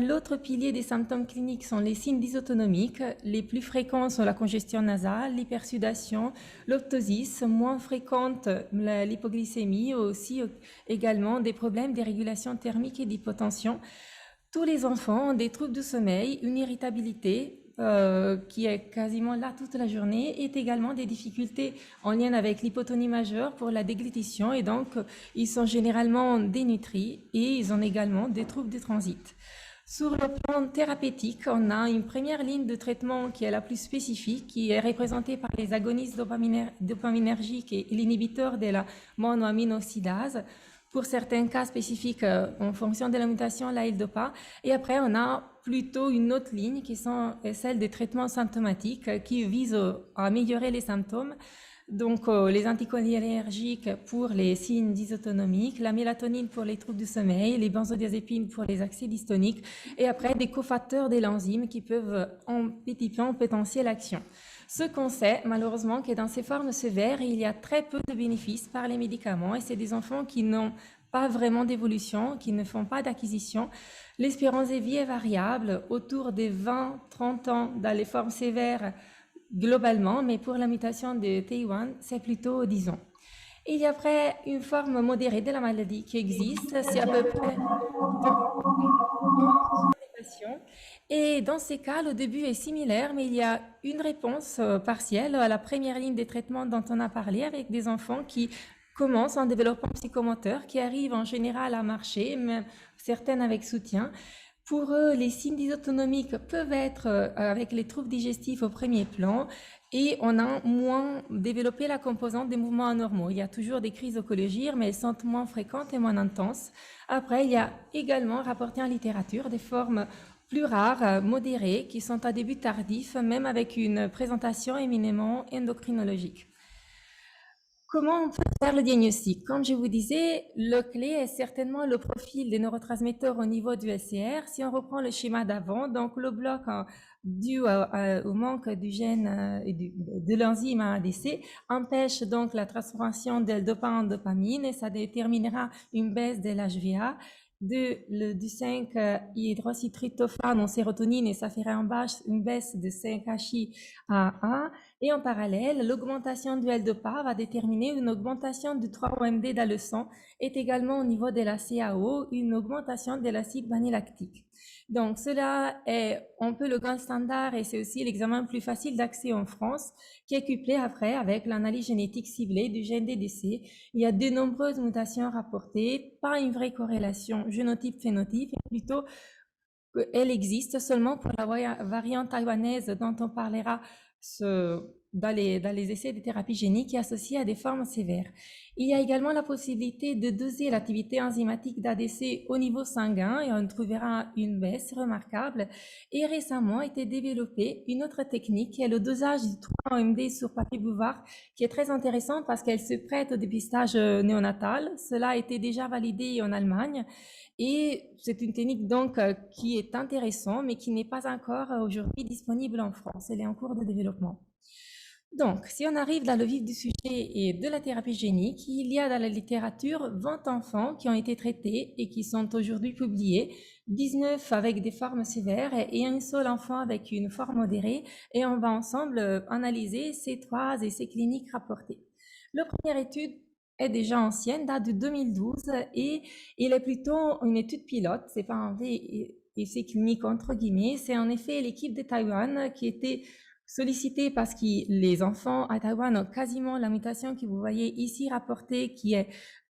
L'autre pilier des symptômes cliniques sont les signes dysautonomiques. Les plus fréquents sont la congestion nasale, l'hypersudation, l'optosis, moins fréquente l'hypoglycémie, aussi également des problèmes de régulation thermique et d'hypotension. Tous les enfants ont des troubles du sommeil, une irritabilité qui est quasiment là toute la journée, et également des difficultés en lien avec l'hypotonie majeure pour la déglutition, et donc ils sont généralement dénutris et ils ont également des troubles du transit. Sur le plan thérapeutique, on a une première ligne de traitement qui est la plus spécifique, qui est représentée par les agonistes dopaminergiques et l'inhibiteur de la monoaminoxydase. Pour certains cas spécifiques, en fonction de la mutation, la L-Dopa. Et après, on a plutôt une autre ligne qui sont celles des traitements symptomatiques qui visent à améliorer les symptômes. Donc, les anticholinergiques pour les signes dysautonomiques, la mélatonine pour les troubles du sommeil, les benzodiazépines pour les accès dystoniques, et après des cofacteurs de l'enzyme qui peuvent en petit peu potentiel l'action. Ce qu'on sait, malheureusement, que dans ces formes sévères, il y a très peu de bénéfices par les médicaments et c'est des enfants qui n'ont pas vraiment d'évolution, qui ne font pas d'acquisition. L'espérance de vie est variable, autour des 20-30 ans dans les formes sévères globalement, mais pour la mutation de Taïwan, c'est plutôt 10 ans. Il y a après une forme modérée de la maladie qui existe, c'est à peu près et dans ces cas, le début est similaire, mais il y a une réponse partielle à la première ligne des traitements dont on a parlé avec des enfants qui commencent en développement psychomoteur, qui arrivent en général à marcher, même certaines avec soutien. Pour eux, les signes dysautonomiques peuvent être avec les troubles digestifs au premier plan et on a moins développé la composante des mouvements anormaux. Il y a toujours des crises oncologiques, mais elles sont moins fréquentes et moins intenses. Après, il y a également rapporté en littérature des formes plus rares, modérées, qui sont à début tardif, même avec une présentation éminemment endocrinologique. Comment on peut faire le diagnostic? Comme je vous disais, le clé est certainement le profil des neurotransmetteurs au niveau du SCR. Si on reprend le schéma d'avant, donc le bloc dû au manque du gène de l'enzyme ADC empêche donc la transformation de L-Dopa en dopamine et ça déterminera une baisse de l'HVA. Du 5-hydroxytryptophane en sérotonine et ça ferait une baisse de 5-HI-AA. Et en parallèle, l'augmentation du L-Dopa va déterminer une augmentation du 3-OMD dans le sang et également au niveau de la CAO, une augmentation de l'acide vanillactique. Donc, cela est un peu le grand standard et c'est aussi l'examen plus facile d'accès en France qui est couplé après avec l'analyse génétique ciblée du gène DDC. Il y a de nombreuses mutations rapportées, pas une vraie corrélation génotype-phénotype, plutôt qu'elle existe seulement pour la variante taïwanaise dont on parlera dans les essais de thérapie génique qui est associée à des formes sévères. Il y a également la possibilité de doser l'activité enzymatique d'ADC au niveau sanguin et on trouvera une baisse remarquable. Et récemment a été développée une autre technique qui est le dosage du 3-OMD sur papier bouvard qui est très intéressant parce qu'elle se prête au dépistage néonatal. Cela a été déjà validé en Allemagne. Et c'est une technique donc qui est intéressante, mais qui n'est pas encore aujourd'hui disponible en France. Elle est en cours de développement. Donc, si on arrive dans le vif du sujet et de la thérapie génique, il y a dans la littérature 20 enfants qui ont été traités et qui sont aujourd'hui publiés, 19 avec des formes sévères et un seul enfant avec une forme modérée. Et on va ensemble analyser ces trois essais cliniques rapportés. La première étude est déjà ancienne, date de 2012 et il est plutôt une étude pilote, c'est pas un vrai essai clinique entre guillemets, c'est en effet l'équipe de Taïwan qui était sollicitée parce que les enfants à Taïwan ont quasiment la mutation que vous voyez ici rapportée qui est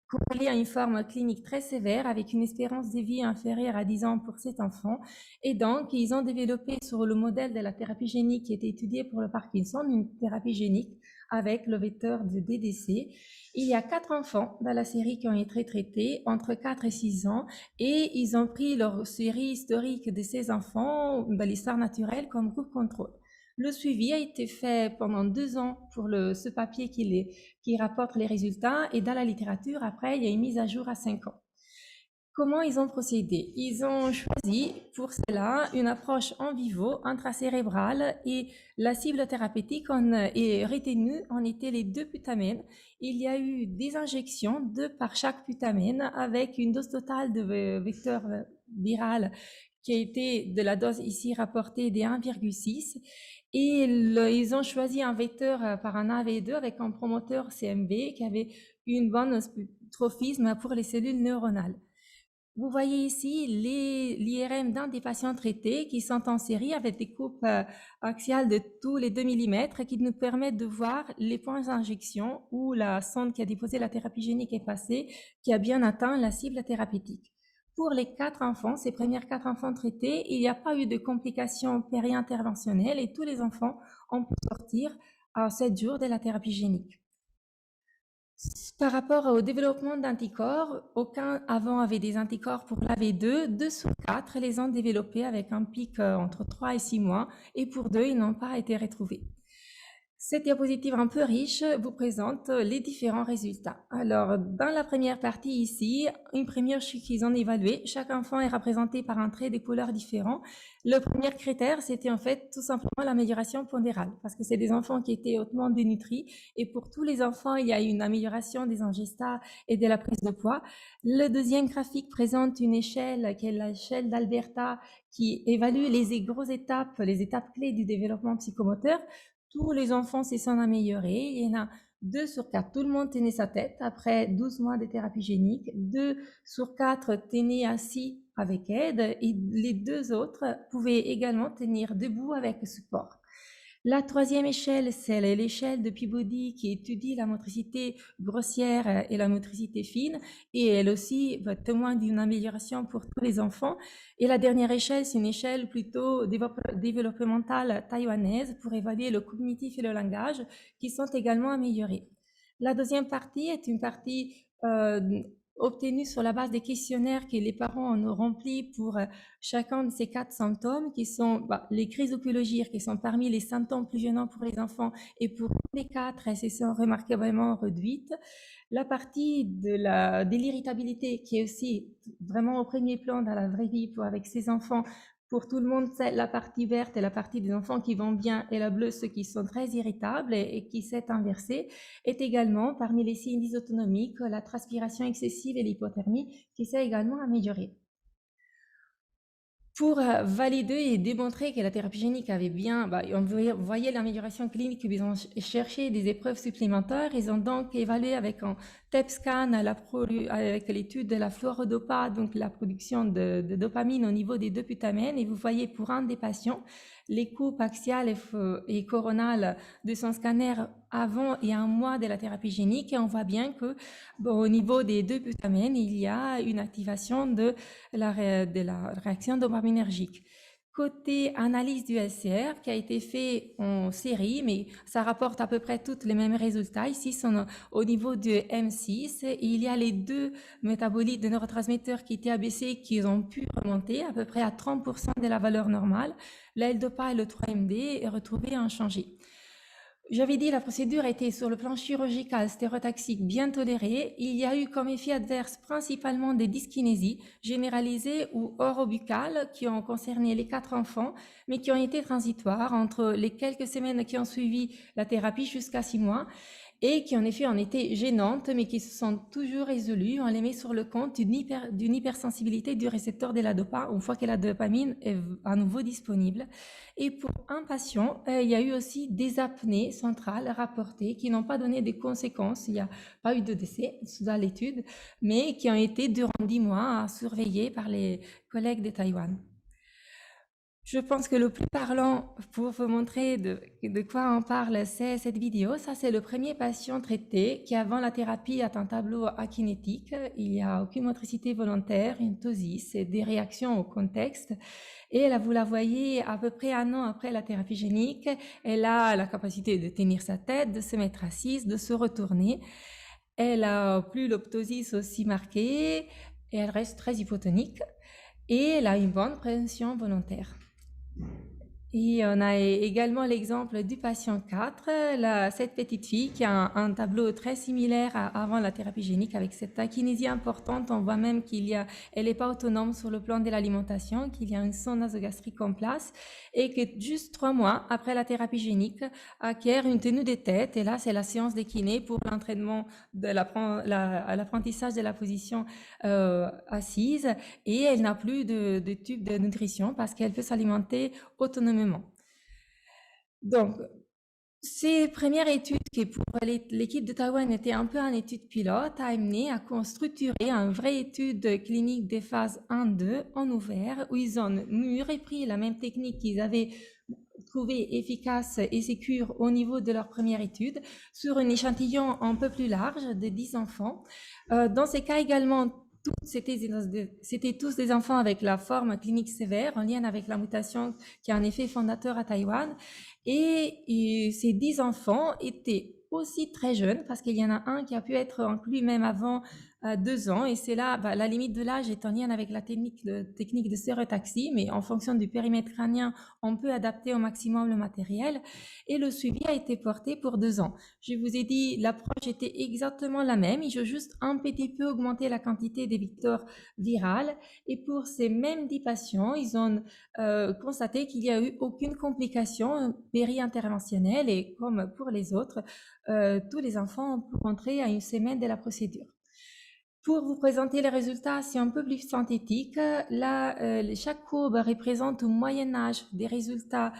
corrélée à une forme clinique très sévère avec une espérance de vie inférieure à 10 ans pour cet enfant et donc ils ont développé sur le modèle de la thérapie génique qui était étudiée pour le Parkinson une thérapie génique avec le vecteur de DDC. Il y a 4 enfants dans la série qui ont été traités entre 4 et 6 ans et ils ont pris leur série historique de ces enfants dans l'histoire naturelle comme groupe contrôle. Le suivi a été fait pendant 2 ans pour ce papier qui rapporte les résultats, et dans la littérature, après, il y a une mise à jour à 5 ans. Comment ils ont procédé? Ils ont choisi pour cela une approche en vivo, intracérébrale, et la cible thérapeutique est retenue en été les 2 putamènes. Il y a eu des injections, 2 par chaque putamène, avec une dose totale de vecteur viral qui a été de la dose ici rapportée des 1,6. Et ils ont choisi un vecteur par un AV2 avec un promoteur CMV qui avait une bonne trophisme pour les cellules neuronales. Vous voyez ici l'IRM d'un des patients traités qui sont en série avec des coupes axiales de tous les 2 mm qui nous permettent de voir les points d'injection où la sonde qui a déposé la thérapie génique est passée, qui a bien atteint la cible thérapeutique. Pour les 4 enfants, ces premières 4 enfants traités, il n'y a pas eu de complications péri-interventionnelles et tous les enfants ont pu sortir à 7 jours de la thérapie génique. Par rapport au développement d'anticorps, aucun avant avait des anticorps pour l'AV2, 2 sur 4 les ont développés avec un pic entre 3 et 6 mois, et pour 2, ils n'ont pas été retrouvés. Cette diapositive un peu riche vous présente les différents résultats. Alors, dans la première partie ici, une première qu'ils ont évaluée, chaque enfant est représenté par un trait de couleur différent. Le premier critère, c'était en fait tout simplement l'amélioration pondérale, parce que c'est des enfants qui étaient hautement dénutris, et pour tous les enfants, il y a une amélioration des angestats et de la prise de poids. Le deuxième graphique présente une échelle qui est l'échelle d'Alberta, qui évalue les grosses étapes, les étapes clés du développement psychomoteur. Tous les enfants se sont améliorés. Il y en a 2 sur 4. Tout le monde tenait sa tête après 12 mois de thérapie génique. 2 sur 4 tenaient assis avec aide, et les 2 autres pouvaient également tenir debout avec support. La troisième échelle, c'est l'échelle de Peabody qui étudie la motricité grossière et la motricité fine, et elle aussi témoigne d'une amélioration pour tous les enfants. Et la dernière échelle, c'est une échelle plutôt développementale taïwanaise pour évaluer le cognitif et le langage, qui sont également améliorés. La deuxième partie est une partie obtenue sur la base des questionnaires que les parents ont remplis pour chacun de ces 4 symptômes, qui sont les crises oculogires, qui sont parmi les symptômes plus gênants pour les enfants, et pour les 4, elles se sont remarquablement réduites. La partie de l'irritabilité, qui est aussi vraiment au premier plan dans la vraie vie avec ces enfants. Pour tout le monde, c'est la partie verte et la partie des enfants qui vont bien, et la bleue, ceux qui sont très irritables et qui s'est inversée, est également parmi les signes dysautonomiques, la transpiration excessive et l'hypothermie, qui s'est également améliorée. Pour valider et démontrer que la thérapie génique avait bien, on voyait l'amélioration clinique, ils ont cherché des épreuves supplémentaires. Ils ont donc évalué avec un TEP scan avec l'étude de la fluorodopa, donc la production de dopamine au niveau des 2 putamènes. Et vous voyez pour un des patients, les coupes axiales et coronales de son scanner avant et 1 mois de la thérapie génique, et on voit bien que au niveau des 2 putamènes, il y a une activation de la réaction dopaminergique. Côté analyse du SCR, qui a été fait en série, mais ça rapporte à peu près tous les mêmes résultats. Ici, au niveau du M6, il y a les 2 métabolites de neurotransmetteurs qui étaient abaissés, qui ont pu remonter à peu près à 30% de la valeur normale. La L-Dopa et le 3-MD est retrouvé inchangé. J'avais dit la procédure était sur le plan chirurgical, stéréotaxique, bien tolérée. Il y a eu comme effet adverse principalement des dyskinésies généralisées ou orobuccales qui ont concerné les 4 enfants, mais qui ont été transitoires entre les quelques semaines qui ont suivi la thérapie jusqu'à 6 mois, et qui en effet ont été gênantes, mais qui se sont toujours résolues. On les met sur le compte d'une hypersensibilité du récepteur de la dopa une fois que la dopamine est à nouveau disponible. Et pour un patient, il y a eu aussi des apnées centrales rapportées qui n'ont pas donné de conséquences. Il n'y a pas eu de décès dans l'étude, mais qui ont été durant 10 mois surveillés par les collègues de Taïwan. Je pense que le plus parlant pour vous montrer de quoi on parle, c'est cette vidéo. Ça, c'est le premier patient traité qui, avant la thérapie, a un tableau akinétique. Il n'y a aucune motricité volontaire, une ptosis et des réactions au contexte. Et là, vous la voyez à peu près 1 an après la thérapie génique. Elle a la capacité de tenir sa tête, de se mettre assise, de se retourner. Elle a plus l'optosis aussi marquée et elle reste très hypotonique. Et elle a une bonne prévention volontaire. Et on a également l'exemple du patient 4, cette petite fille qui a un tableau très similaire avant la thérapie génique avec cette tachynésie importante. On voit même elle n'est pas autonome sur le plan de l'alimentation, qu'il y a une sonde nasogastrique en place et que juste 3 mois après la thérapie génique acquiert une tenue de tête. Et là, c'est la séance de kiné pour l'entraînement de l'apprentissage de la position assise, et elle n'a plus de tube de nutrition parce qu'elle peut s'alimenter autonomement. Donc, ces premières études qui pour l'équipe de Taïwan étaient un peu une étude pilote a amené à structurer une vraie étude clinique des phases 1-2 en ouvert, où ils ont repris la même technique qu'ils avaient trouvée efficace et sécure au niveau de leur première étude sur un échantillon un peu plus large de 10 enfants. Dans ces cas également, c'était tous des enfants avec la forme clinique sévère en lien avec la mutation qui a un effet fondateur à Taïwan. Et ces 10 enfants étaient aussi très jeunes, parce qu'il y en a un qui a pu être inclus même avant 2 ans. Et c'est là, la limite de l'âge est en lien avec la technique de stéréotaxie, mais en fonction du périmètre crânien, on peut adapter au maximum le matériel. Et le suivi a été porté pour 2 ans. Je vous ai dit, l'approche était exactement la même. Ils ont juste un petit peu augmenté la quantité des vecteurs virales. Et pour ces mêmes 10 patients, ils ont constaté qu'il n'y a eu aucune complication péri-interventionnelle, et comme pour les autres, tous les enfants ont pu rentrer à une semaine de la procédure. Pour vous présenter les résultats, c'est un peu plus synthétique. Là, chaque courbe représente un moyen âge des résultats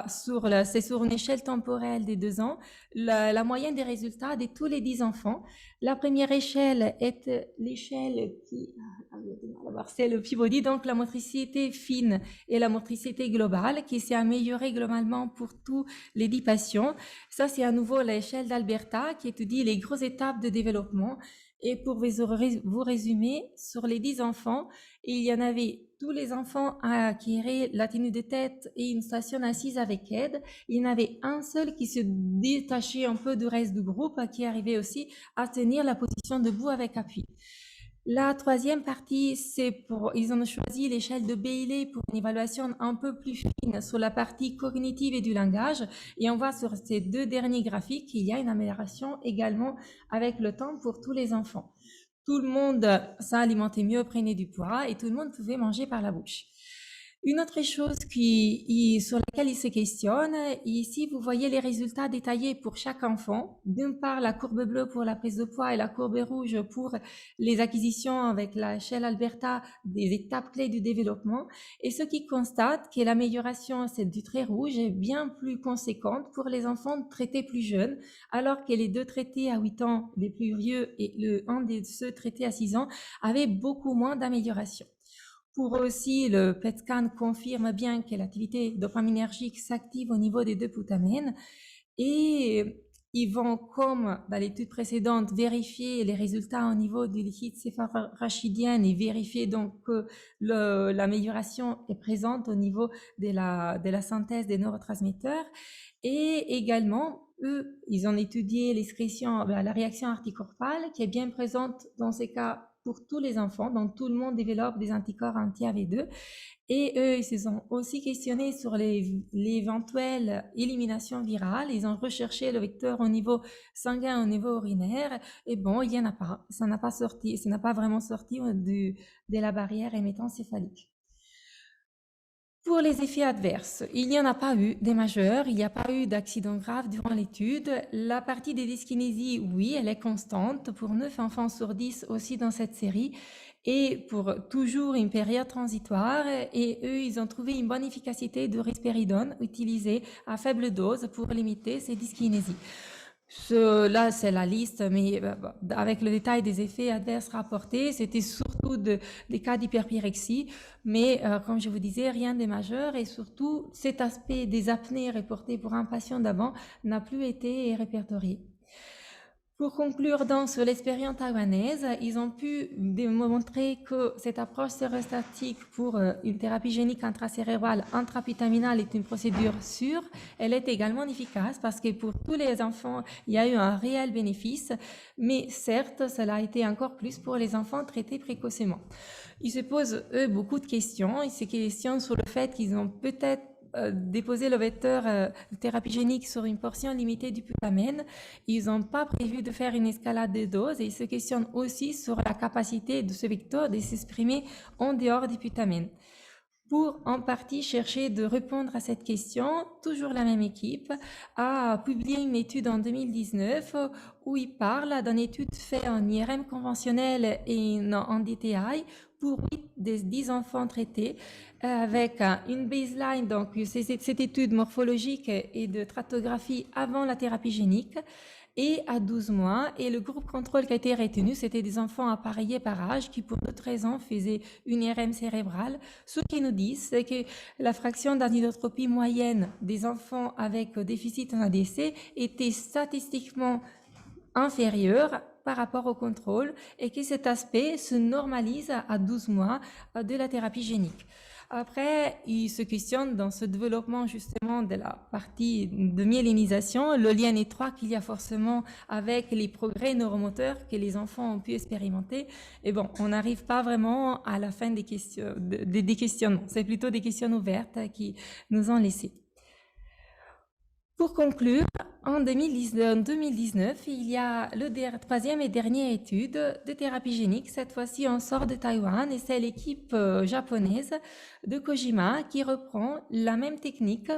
c'est sur une échelle temporelle des 2 ans, la moyenne des résultats de tous les 10 enfants. La première échelle est l'échelle c'est le Peabody, donc la motricité fine et la motricité globale, qui s'est améliorée globalement pour tous les 10 patients. Ça, c'est à nouveau l'échelle d'Alberta qui étudie les grosses étapes de développement. Et pour vous résumer, sur les 10 enfants, il y en avait tous les enfants à acquérir la tenue de tête et une station assise avec aide. Il y en avait un seul qui se détachait un peu du reste du groupe, qui arrivait aussi à tenir la position debout avec appui. La troisième partie, ils ont choisi l'échelle de Bailey pour une évaluation un peu plus fine sur la partie cognitive et du langage. Et on voit sur ces 2 derniers graphiques qu'il y a une amélioration également avec le temps pour tous les enfants. Tout le monde s'alimentait mieux, prenait du poids, et tout le monde pouvait manger par la bouche. Une autre chose sur laquelle il se questionne, ici vous voyez les résultats détaillés pour chaque enfant. D'une part, la courbe bleue pour la prise de poids et la courbe rouge pour les acquisitions avec l'échelle Alberta des étapes clés du développement. Et ce qui constate que l'amélioration, c'est du trait rouge, est bien plus conséquente pour les enfants traités plus jeunes, alors que les 2 traités à 8 ans, les plus vieux, et un des ceux traités à 6 ans, avaient beaucoup moins d'amélioration. Pour eux aussi, le PET scan confirme bien que l'activité dopaminergique s'active au niveau des 2 putamen, et ils vont, comme l'étude précédente, vérifier les résultats au niveau du liquide céphalorachidien et vérifier donc que l'amélioration est présente au niveau de la synthèse des neurotransmetteurs. Et également, eux, ils ont étudié l'expression, la réaction anticorpale qui est bien présente dans ces cas pour tous les enfants, donc tout le monde développe des anticorps anti-AV2. Et eux, ils se sont aussi questionnés sur l'éventuelle élimination virale. Ils ont recherché le vecteur au niveau sanguin, au niveau urinaire. Et bon, il n'y en a pas. Ça n'a pas vraiment sorti de la barrière hématocéphalique. Pour les effets adverses, il n'y en a pas eu des majeurs, il n'y a pas eu d'accident grave durant l'étude. La partie des dyskinésies, oui, elle est constante pour 9 enfants sur 10 aussi dans cette série, et pour toujours une période transitoire. Et eux, ils ont trouvé une bonne efficacité de risperidone utilisée à faible dose pour limiter ces dyskinésies. Là, c'est la liste, mais avec le détail des effets adverses rapportés, c'était surtout des cas d'hyperpyrexie, mais comme je vous disais, rien de majeur, et surtout, cet aspect des apnées reportées pour un patient d'avant n'a plus été répertorié. Pour conclure donc sur l'expérience taïwanaise, ils ont pu démontrer que cette approche stéréostatique pour une thérapie génique intracérébrale intraputaminale est une procédure sûre. Elle est également efficace parce que pour tous les enfants, il y a eu un réel bénéfice, mais certes, cela a été encore plus pour les enfants traités précocement. Ils se posent, eux, beaucoup de questions. Ils se questionnent sur le fait qu'ils ont peut-être déposer le vecteur de thérapie génique sur une portion limitée du putamen. Ils n'ont pas prévu de faire une escalade de doses et ils se questionnent aussi sur la capacité de ce vecteur de s'exprimer en dehors du putamen. Pour en partie chercher de répondre à cette question, toujours la même équipe a publié une étude en 2019 où il parle d'une étude faite en IRM conventionnel et en DTI pour 8 des 10 enfants traités avec une baseline, donc cette étude morphologique et de tractographie avant la thérapie génique et à 12 mois. Et le groupe contrôle qui a été retenu, c'était des enfants appareillés par âge qui, pour d'autres raisons, faisaient une IRM cérébrale. Ce qu'ils nous disent, c'est que la fraction d'anisotropie moyenne des enfants avec déficit en ADC était statistiquement inférieure par rapport au contrôle et que cet aspect se normalise à 12 mois de la thérapie génique. Après, il se questionne dans ce développement justement de la partie de myélinisation, le lien étroit qu'il y a forcément avec les progrès neuromoteurs que les enfants ont pu expérimenter. Et bon, on n'arrive pas vraiment à la fin des questionnements. C'est plutôt des questions ouvertes qui nous ont laissés. Pour conclure, en 2019, il y a la troisième et dernière étude de thérapie génique. Cette fois-ci, on sort de Taïwan et c'est l'équipe japonaise de Kojima qui reprend la même technique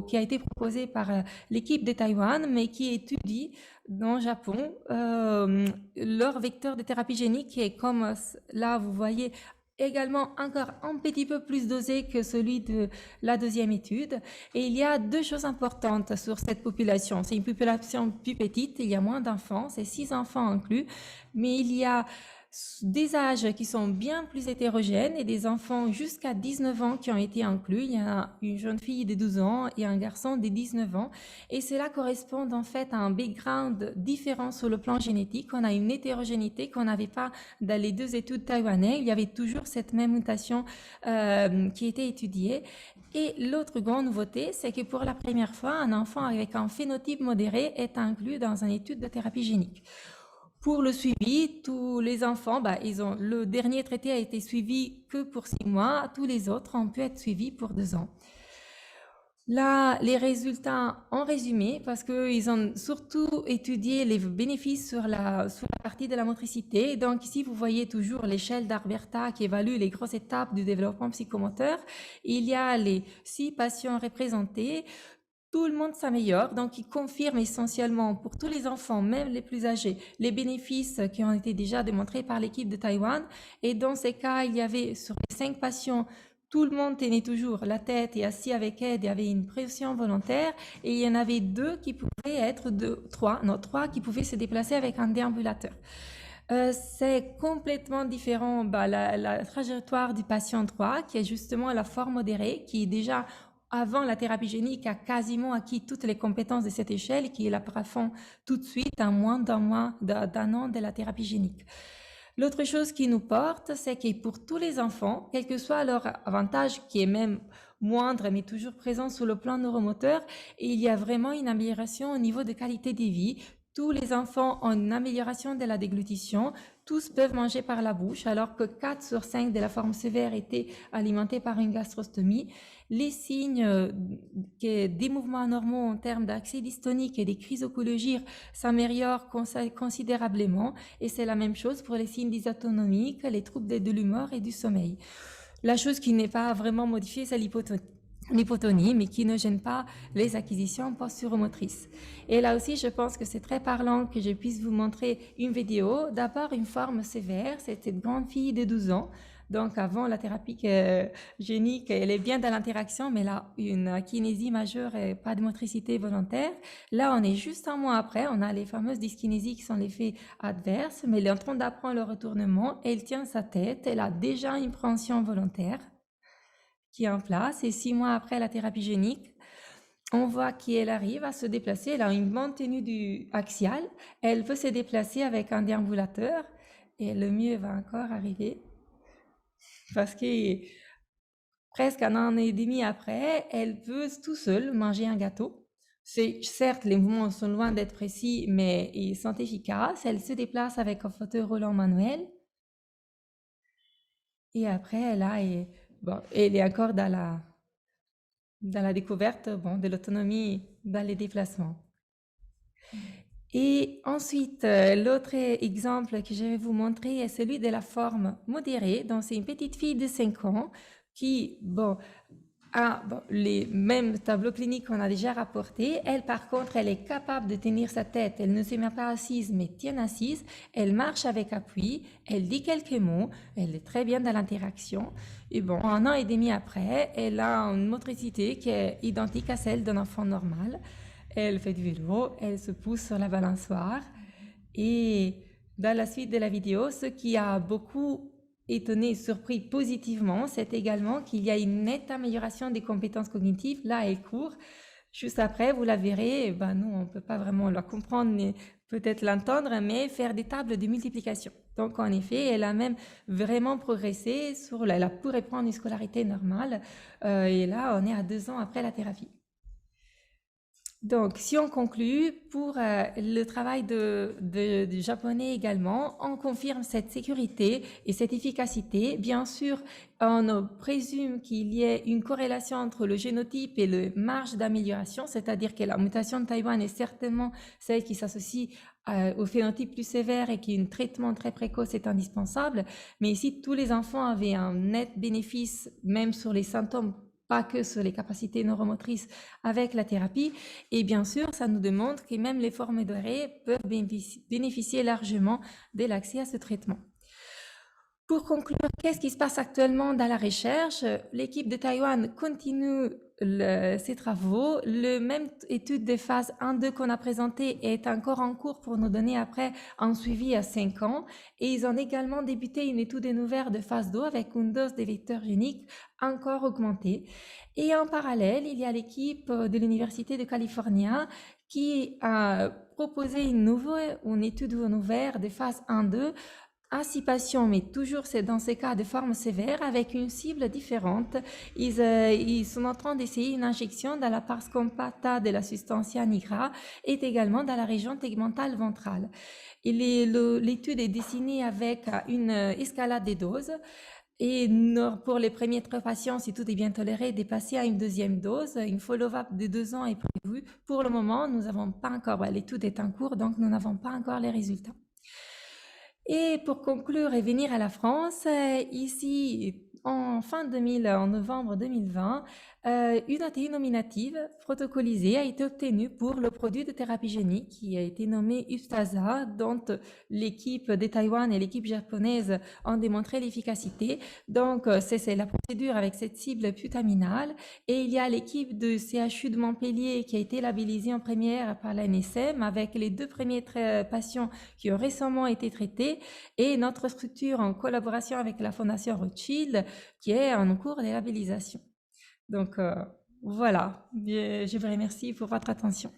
qui a été proposée par l'équipe de Taïwan, mais qui étudie dans le Japon leur vecteur de thérapie génique qui est comme là, vous voyez, également encore un petit peu plus dosé que celui de la deuxième étude. Et il y a deux choses importantes sur cette population. C'est une population plus petite, il y a moins d'enfants, c'est 6 enfants inclus, mais il y a des âges qui sont bien plus hétérogènes et des enfants jusqu'à 19 ans qui ont été inclus. Il y a une jeune fille de 12 ans et un garçon de 19 ans. Et cela correspond en fait à un background différent sur le plan génétique. On a une hétérogénéité qu'on n'avait pas dans les deux études taïwanaises. Il y avait toujours cette même mutation qui était étudiée. Et l'autre grande nouveauté, c'est que pour la première fois, un enfant avec un phénotype modéré est inclus dans une étude de thérapie génique. Pour le suivi, tous les enfants, le dernier traité a été suivi que pour 6 mois. Tous les autres ont pu être suivis pour 2 ans. Là, les résultats en résumé, parce qu'ils ont surtout étudié les bénéfices sur la partie de la motricité. Donc ici, vous voyez toujours l'échelle d'Alberta qui évalue les grosses étapes du développement psychomoteur. Il y a les 6 patients représentés. Tout le monde s'améliore, donc il confirme essentiellement pour tous les enfants, même les plus âgés, les bénéfices qui ont été déjà démontrés par l'équipe de Taïwan. Et dans ces cas, il y avait sur les 5 patients, tout le monde tenait toujours la tête et assis avec aide et avait une pression volontaire. Et il y en avait 2 qui pouvaient être 3 qui pouvaient se déplacer avec un déambulateur. C'est complètement différent la trajectoire du patient 3, qui est justement la forme modérée, qui est déjà avant la thérapie génique a quasiment acquis toutes les compétences de cette échelle qui la plafond tout de suite à moins d'un an de la thérapie génique. L'autre chose qui nous porte, c'est que pour tous les enfants, quel que soit leur avantage, qui est même moindre mais toujours présent sur le plan neuromoteur, il y a vraiment une amélioration au niveau de qualité de vie. Tous les enfants ont une amélioration de la déglutition, tous peuvent manger par la bouche, alors que 4 sur 5 de la forme sévère étaient alimentés par une gastrostomie. Les signes des mouvements anormaux en termes d'accès dystonique et des crises oculogires s'améliorent considérablement, et c'est la même chose pour les signes dysautonomiques, les troubles de l'humeur et du sommeil. La chose qui n'est pas vraiment modifiée, c'est l'hypotonie, mais qui ne gêne pas les acquisitions posturomotrices. Et là aussi, je pense que c'est très parlant que je puisse vous montrer une vidéo. D'abord, une forme sévère, c'est cette grande fille de 12 ans. Donc, avant la thérapie génique, elle est bien dans l'interaction, mais là, une kinésie majeure et pas de motricité volontaire. Là, on est juste un mois après, on a les fameuses dyskinésies qui sont l'effet adverse, mais elle est en train d'apprendre le retournement, elle tient sa tête, elle a déjà une préhension volontaire qui est en place, et 6 mois après la thérapie génique, on voit qu'elle arrive à se déplacer, elle a une bonne tenue axiale, elle peut se déplacer avec un déambulateur, et le mieux va encore arriver, parce que presque 1 an et demi après, elle peut tout seule manger un gâteau. Certes, les mouvements sont loin d'être précis, mais ils sont efficaces. Elle se déplace avec un fauteuil roulant manuel. Et après, elle est encore dans dans la découverte de l'autonomie dans les déplacements. Et ensuite, l'autre exemple que je vais vous montrer est celui de la forme modérée. Donc, c'est une petite fille de 5 ans qui, a les mêmes tableaux cliniques qu'on a déjà rapportés. Elle, par contre, elle est capable de tenir sa tête. Elle ne se met pas assise, mais tient assise. Elle marche avec appui. Elle dit quelques mots. Elle est très bien dans l'interaction. Et 1 an et demi après, elle a une motricité qui est identique à celle d'un enfant normal. Elle fait du vélo, elle se pousse sur la balançoire. Et dans la suite de la vidéo, ce qui a beaucoup étonné et surpris positivement, c'est également qu'il y a une nette amélioration des compétences cognitives. Là, elle court. Juste après, vous la verrez, nous, on ne peut pas vraiment la comprendre, mais peut-être l'entendre, mais faire des tables de multiplication. Donc, en effet, elle a même vraiment progressé elle pourrait prendre une scolarité normale. Et là, on est à 2 ans après la thérapie. Donc, si on conclut, pour le travail du japonais également, on confirme cette sécurité et cette efficacité. Bien sûr, on présume qu'il y ait une corrélation entre le génotype et le marge d'amélioration, c'est-à-dire que la mutation de Taïwan est certainement celle qui s'associe au phénotype plus sévère et qu'un traitement très précoce est indispensable. Mais ici, tous les enfants avaient un net bénéfice, même sur les symptômes, pas que sur les capacités neuromotrices avec la thérapie. Et bien sûr, ça nous démontre que même les formes modérées peuvent bénéficier largement de l'accès à ce traitement. Pour conclure, qu'est-ce qui se passe actuellement dans la recherche? L'équipe de Taïwan continue ses travaux. Le même étude de phase 1-2 qu'on a présentée est encore en cours pour nous donner après un suivi à 5 ans. Et ils ont également débuté une étude ouverte de phase 2 avec une dose de vecteurs géniques encore augmentée. Et en parallèle, il y a l'équipe de l'Université de Californie qui a proposé une étude ouverte de phase 1-2 à 6 patients, mais toujours c'est dans ces cas de forme sévère avec une cible différente. Ils sont en train d'essayer une injection dans la pars compacta de la substantia nigra et également dans la région tegmentale ventrale. L'étude est dessinée avec une escalade des doses. Et pour les premiers 3 patients, si tout est bien toléré, de passer à une deuxième dose. Une follow-up de 2 ans est prévue. Pour le moment, nous n'avons pas encore, l'étude est en cours, donc nous n'avons pas encore les résultats. Et pour conclure et venir à la France, ici, en novembre 2020, une ATU nominative protocolisée a été obtenue pour le produit de thérapie génique qui a été nommé Upstaza, dont l'équipe de Taïwan et l'équipe japonaise ont démontré l'efficacité. Donc, c'est la procédure avec cette cible putaminale. Et il y a l'équipe de CHU de Montpellier qui a été labellisée en première par l'ANSM avec les 2 premiers patients qui ont récemment été traités et notre structure en collaboration avec la Fondation Rothschild qui est en cours de labellisation. Donc, voilà, je vous remercie pour votre attention.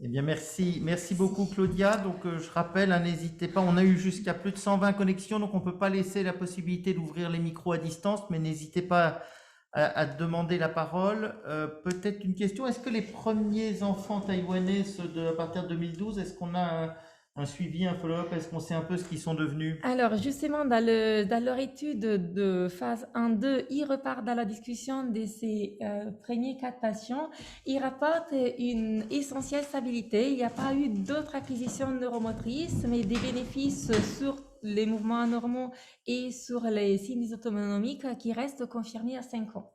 Eh bien, merci beaucoup Claudia. Donc, je rappelle, n'hésitez pas, on a eu jusqu'à plus de 120 connexions, donc on ne peut pas laisser la possibilité d'ouvrir les micros à distance, mais n'hésitez pas à demander la parole. Peut-être une question, est-ce que les premiers enfants taïwanais, ceux à partir de 2012, est-ce qu'on a un suivi, un follow-up? Est-ce qu'on sait un peu ce qu'ils sont devenus? Alors, justement, dans leur étude de phase 1-2, ils repartent dans la discussion de ces premiers 4 patients. Ils rapportent une essentielle stabilité. Il n'y a pas eu d'autres acquisitions neuromotrices, mais des bénéfices sur les mouvements anormaux et sur les signes autonomiques qui restent confirmés à 5 ans.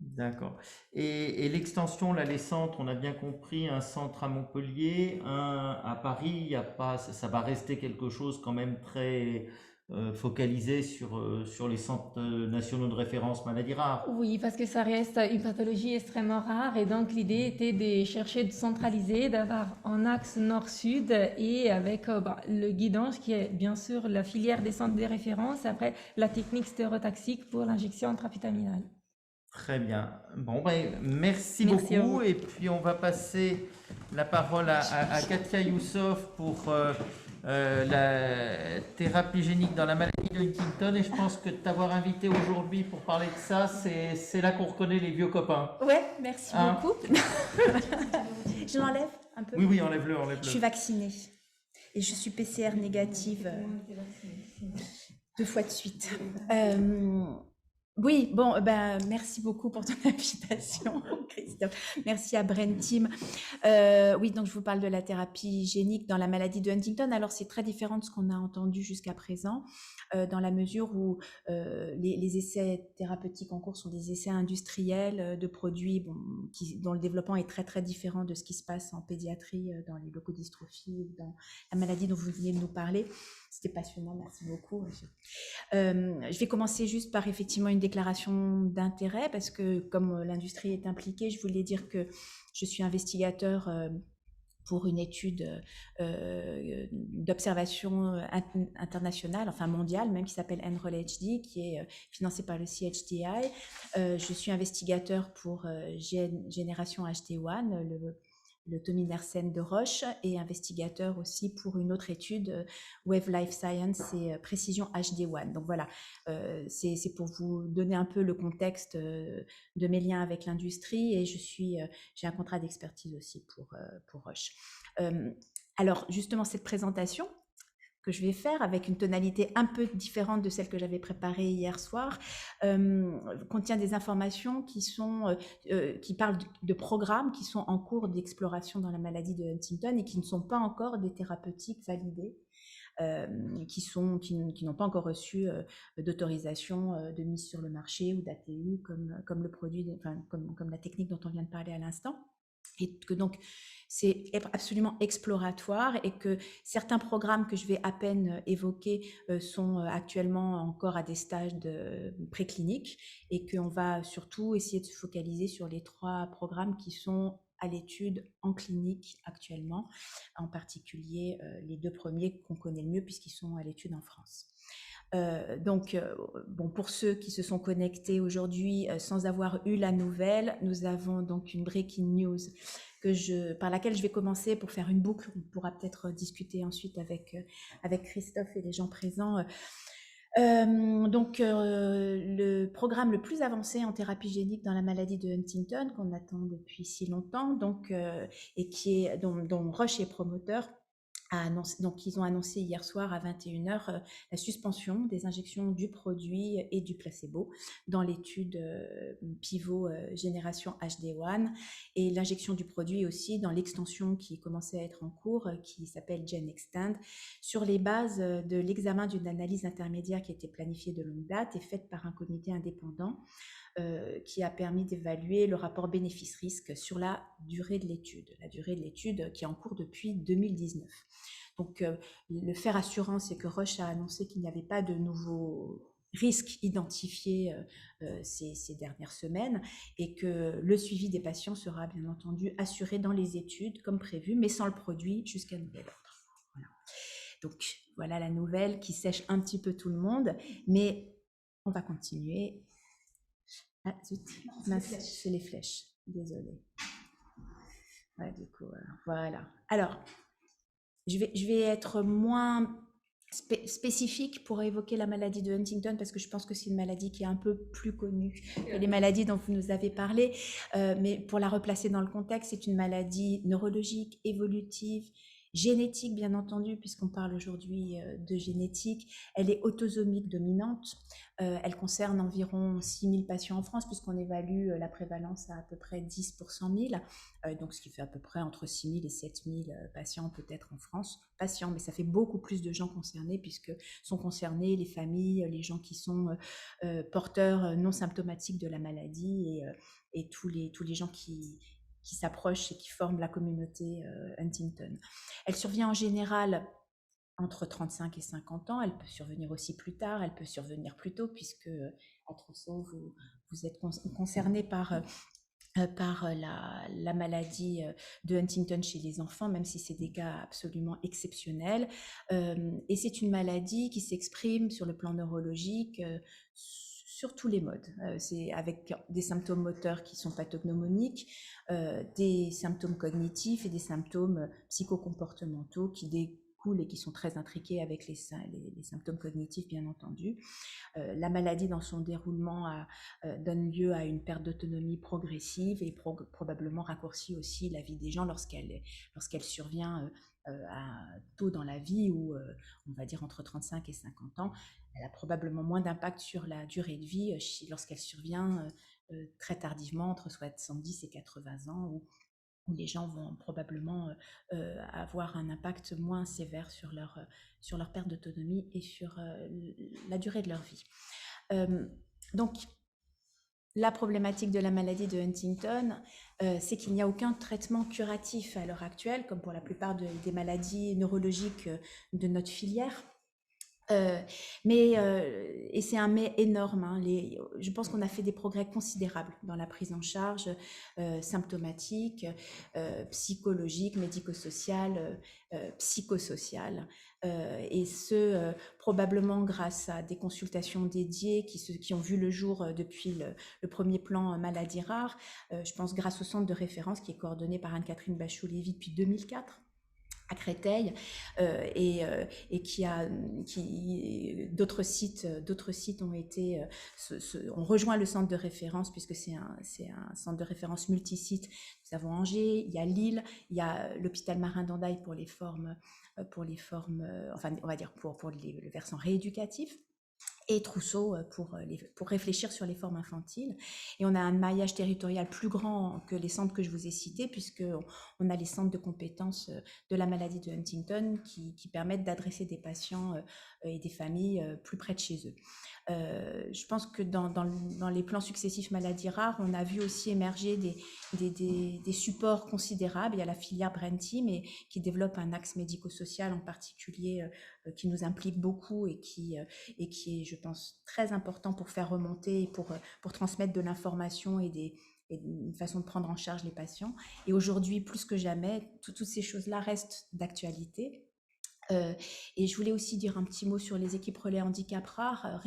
D'accord. Et l'extension, là, les centres, on a bien compris, un centre à Montpellier, un à Paris, il y a pas, ça va rester quelque chose quand même très focalisé sur les centres nationaux de référence maladies rares. Oui, parce que ça reste une pathologie extrêmement rare et donc l'idée était de chercher de centraliser, d'avoir un axe nord-sud et avec le guidance qui est bien sûr la filière des centres de référence, après la technique stéréotaxique pour l'injection intraputaminale. Très bien. Bon, merci beaucoup. Et puis, on va passer la parole à Katia Youssef pour la thérapie génique dans la maladie de Huntington. Et je pense que t'avoir invité aujourd'hui pour parler de ça, c'est là qu'on reconnaît les vieux copains. Ouais, merci beaucoup. Je l'enlève un peu? Oui, enlève-le. Je suis vaccinée et je suis PCR négative 2 fois de suite. Oui, bon, merci beaucoup pour ton invitation, Christophe. Merci à Brain Team. Oui, donc je vous parle de la thérapie génique dans la maladie de Huntington. Alors, c'est très différent de ce qu'on a entendu jusqu'à présent, dans la mesure où les essais thérapeutiques en cours sont des essais industriels de produits dont le développement est très, très différent de ce qui se passe en pédiatrie, dans les leucodystrophies, dans la maladie dont vous venez de nous parler. C'était passionnant, merci beaucoup. Je vais commencer juste par effectivement une déclaration d'intérêt parce que comme l'industrie est impliquée, je voulais dire que je suis investigateur pour une étude d'observation internationale, enfin mondiale même, qui s'appelle Enroll-HD, qui est financée par le CHDI. Je suis investigateur pour Génération HD1, le Tominersen de Roche, et investigateur aussi pour une autre étude, Wave Life Science et Précision HD1. Donc voilà, c'est pour vous donner un peu le contexte de mes liens avec l'industrie, et j'ai un contrat d'expertise aussi pour Roche. Alors justement, cette présentation que je vais faire avec une tonalité un peu différente de celle que j'avais préparée hier soir, contient des informations qui parlent de programmes qui sont en cours d'exploration dans la maladie de Huntington et qui ne sont pas encore des thérapeutiques validées, qui n'ont pas encore reçu d'autorisation de mise sur le marché ou d'ATU comme le produit, comme la technique dont on vient de parler à l'instant. Et que donc c'est absolument exploratoire, et que certains programmes que je vais à peine évoquer sont actuellement encore à des stages de précliniques, et qu'on va surtout essayer de se focaliser sur les 3 programmes qui sont à l'étude en clinique actuellement, en particulier les 2 premiers qu'on connaît le mieux puisqu'ils sont à l'étude en France. Pour ceux qui se sont connectés aujourd'hui sans avoir eu la nouvelle, nous avons donc une breaking news par laquelle je vais commencer pour faire une boucle. On pourra peut-être discuter ensuite avec Christophe et les gens présents. Le programme le plus avancé en thérapie génique dans la maladie de Huntington, qu'on attend depuis si longtemps, et dont Roche est promoteur, donc ils ont annoncé hier soir à 21h la suspension des injections du produit et du placebo dans l'étude pivot génération HD1, et l'injection du produit aussi dans l'extension qui commençait à être en cours, qui s'appelle GenExtend, sur les bases de l'examen d'une analyse intermédiaire qui était planifiée de longue date et faite par un comité indépendant, qui a permis d'évaluer le rapport bénéfice-risque sur la durée de l'étude qui est en cours depuis 2019. Donc, le fait rassurant, c'est que Roche a annoncé qu'il n'y avait pas de nouveaux risques identifiés ces dernières semaines, et que le suivi des patients sera bien entendu assuré dans les études comme prévu, mais sans le produit jusqu'à nouvel ordre. Voilà. Donc, voilà la nouvelle qui sèche un petit peu tout le monde, mais on va continuer. Ah, c'est les flèches. Désolée. Ouais, du coup, voilà. Alors, je vais être moins spécifique pour évoquer la maladie de Huntington, parce que je pense que c'est une maladie qui est un peu plus connue que les maladies dont vous nous avez parlé. Mais pour la replacer dans le contexte, c'est une maladie neurologique, évolutive, génétique, bien entendu, puisqu'on parle aujourd'hui de génétique. Elle est autosomique dominante. Elle concerne environ 6 000 patients en France, puisqu'on évalue la prévalence à peu près 10 pour 100 000, donc ce qui fait à peu près entre 6 000 et 7 000 patients peut-être en France. Patients, mais ça fait beaucoup plus de gens concernés, puisque sont concernés les familles, les gens qui sont porteurs non symptomatiques de la maladie, et tous les gens qui s'approchent et qui forment la communauté Huntington. Elle survient en général entre 35 et 50 ans. Elle peut survenir aussi plus tard, elle peut survenir plus tôt, puisque à Trousseau, vous êtes concerné par la maladie de Huntington chez les enfants, même si c'est des cas absolument exceptionnels. Et c'est une maladie qui s'exprime sur le plan neurologique sur tous les modes. C'est avec des symptômes moteurs qui sont pathognomoniques, des symptômes cognitifs et des symptômes psychocomportementaux qui découlent découlent et qui sont très intriquées avec les symptômes cognitifs, bien entendu. La maladie, dans son déroulement, donne lieu à une perte d'autonomie progressive et probablement raccourcit aussi la vie des gens lorsqu'elle survient tôt dans la vie, ou on va dire entre 35 et 50 ans. Elle a probablement moins d'impact sur la durée de vie lorsqu'elle survient très tardivement, entre 70 et 80 ans, où les gens vont probablement avoir un impact moins sévère sur leur perte d'autonomie et sur la durée de leur vie. Donc, la problématique de la maladie de Huntington, c'est qu'il n'y a aucun traitement curatif à l'heure actuelle, comme pour la plupart des maladies neurologiques de notre filière. Et c'est un mais énorme, hein. Je pense qu'on a fait des progrès considérables dans la prise en charge symptomatique, psychologique, médico-sociale, psychosociale, et ce probablement grâce à des consultations dédiées qui ont vu le jour depuis le premier plan maladie rare. Je pense grâce au centre de référence qui est coordonné par Anne-Catherine Bachot-Lévy depuis 2004. À Créteil, et d'autres sites ont rejoint le centre de référence, puisque c'est un centre de référence multisite. Nous avons Angers, il y a Lille, il y a l'hôpital Marin d'Andaille pour les formes, enfin on va dire pour le versant rééducatif, et Trousseau pour réfléchir sur les formes infantiles. Et on a un maillage territorial plus grand que les centres que je vous ai cités, puisqu'on a les centres de compétences de la maladie de Huntington qui permettent d'adresser des patients et des familles plus près de chez eux. Je pense que dans les plans successifs maladies rares, on a vu aussi émerger des supports considérables. Il y a la filière Brain Team qui développe un axe médico-social en particulier qui nous implique beaucoup et qui est, je pense, très important pour faire remonter et pour transmettre de l'information et une façon de prendre en charge les patients. Et aujourd'hui, plus que jamais, toutes ces choses-là restent d'actualité. Et je voulais aussi dire un petit mot sur les équipes relais handicap rares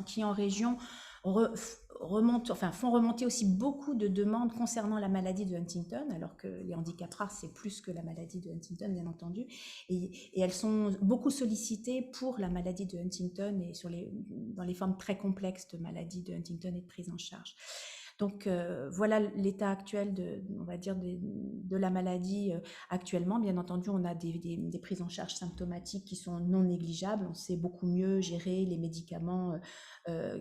qui en région font remonter aussi beaucoup de demandes concernant la maladie de Huntington, alors que les handicaps rares, c'est plus que la maladie de Huntington, bien entendu. Et elles sont beaucoup sollicitées pour la maladie de Huntington et dans les formes très complexes de maladie de Huntington et de prise en charge. Donc voilà l'état actuel on va dire de la maladie actuellement. Bien entendu, on a des prises en charge symptomatiques qui sont non négligeables. On sait beaucoup mieux gérer les médicaments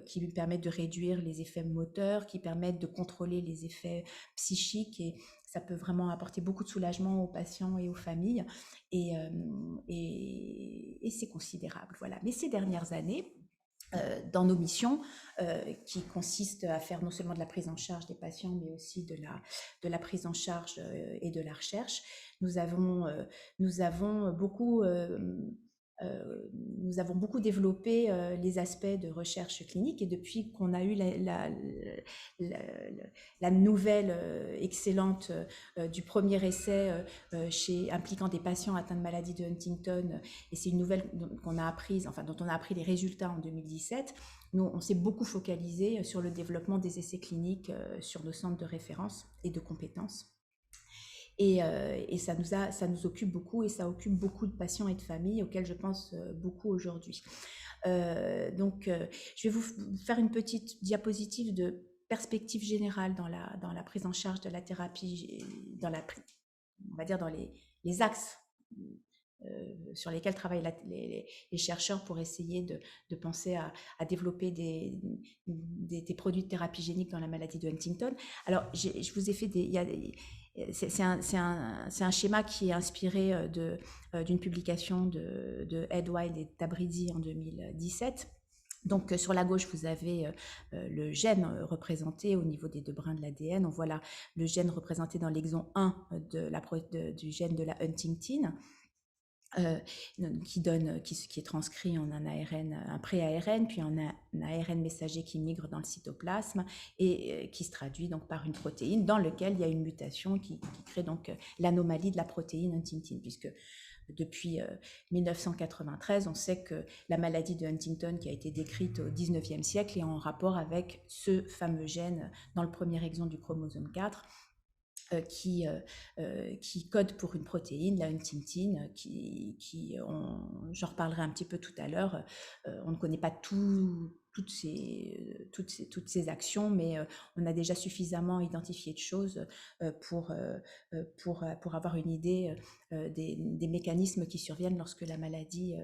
qui permettent de réduire les effets moteurs, qui permettent de contrôler les effets psychiques, et ça peut vraiment apporter beaucoup de soulagement aux patients et aux familles, et c'est considérable. Voilà. Mais ces dernières années, dans nos missions, qui consistent à faire non seulement de la prise en charge des patients, mais aussi de la prise en charge et de la recherche, nous avons beaucoup développé les aspects de recherche clinique, et depuis qu'on a eu la nouvelle excellente du premier essai impliquant des patients atteints de maladie de Huntington, et c'est une nouvelle dont on a appris les résultats en 2017, nous, on s'est beaucoup focalisé sur le développement des essais cliniques sur nos centres de référence et de compétences. Et ça nous occupe beaucoup, et ça occupe beaucoup de patients et de familles auxquels je pense beaucoup aujourd'hui. Donc, je vais vous faire une petite diapositive de perspective générale dans la prise en charge de la thérapie, on va dire dans les axes sur lesquels travaillent les chercheurs pour essayer de penser à développer des produits de thérapie génique dans la maladie de Huntington. Alors, je vous ai fait c'est un schéma qui est inspiré d'une publication de Ed Wild et Tabrizi en 2017. Donc, sur la gauche, vous avez le gène représenté au niveau des deux brins de l'ADN. On voit là le gène représenté dans l'exon 1 du gène de la Huntington, qui est transcrit en un ARN, un pré-ARN, puis en un ARN messager qui migre dans le cytoplasme et qui se traduit donc par une protéine dans laquelle il y a une mutation qui crée donc l'anomalie de la protéine Huntington, puisque depuis 1993, on sait que la maladie de Huntington, qui a été décrite au 19e siècle, est en rapport avec ce fameux gène dans le premier exon du chromosome 4, qui code pour une protéine, la huntingtin, j'en reparlerai un petit peu tout à l'heure. On ne connaît pas toutes ces actions, mais on a déjà suffisamment identifié de choses pour avoir une idée des mécanismes qui surviennent lorsque la maladie,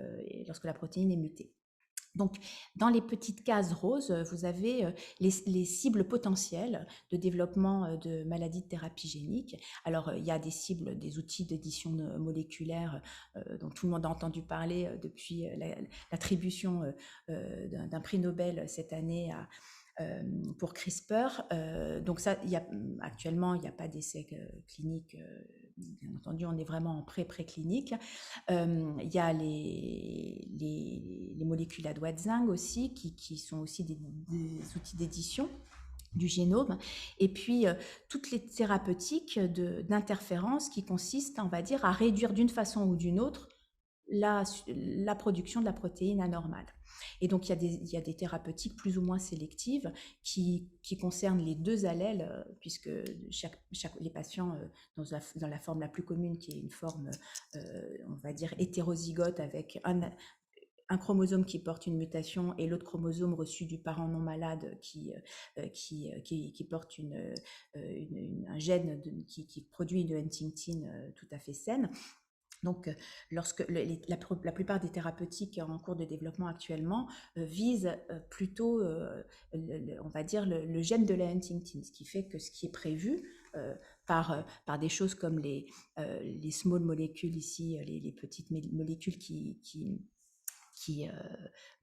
lorsque la protéine est mutée. Donc, dans les petites cases roses, vous avez les cibles potentielles de développement de maladies de thérapie génique. Alors, il y a des cibles, des outils d'édition moléculaire dont tout le monde a entendu parler depuis l'attribution d'un prix Nobel cette année pour CRISPR. Donc ça, actuellement, il n'y a pas d'essai clinique. Bien entendu, on est vraiment en pré-clinique. Il y a les molécules à doigt de zinc aussi, qui sont aussi des outils d'édition du génome, et puis toutes les thérapeutiques d'interférence qui consistent, on va dire, à réduire d'une façon ou d'une autre la production de la protéine anormale. Et donc, il y a des thérapeutiques plus ou moins sélectives qui concernent les deux allèles, puisque les patients, dans la forme la plus commune, qui est une forme, on va dire, hétérozygote, avec un chromosome qui porte une mutation et l'autre chromosome reçu du parent non malade qui porte un gène qui produit une huntingtin tout à fait saine. Donc, lorsque la plupart des thérapeutiques en cours de développement actuellement visent plutôt, on va dire, le gène de la huntingtin, ce qui fait que ce qui est prévu par des choses comme les small molécules ici, les petites molécules qui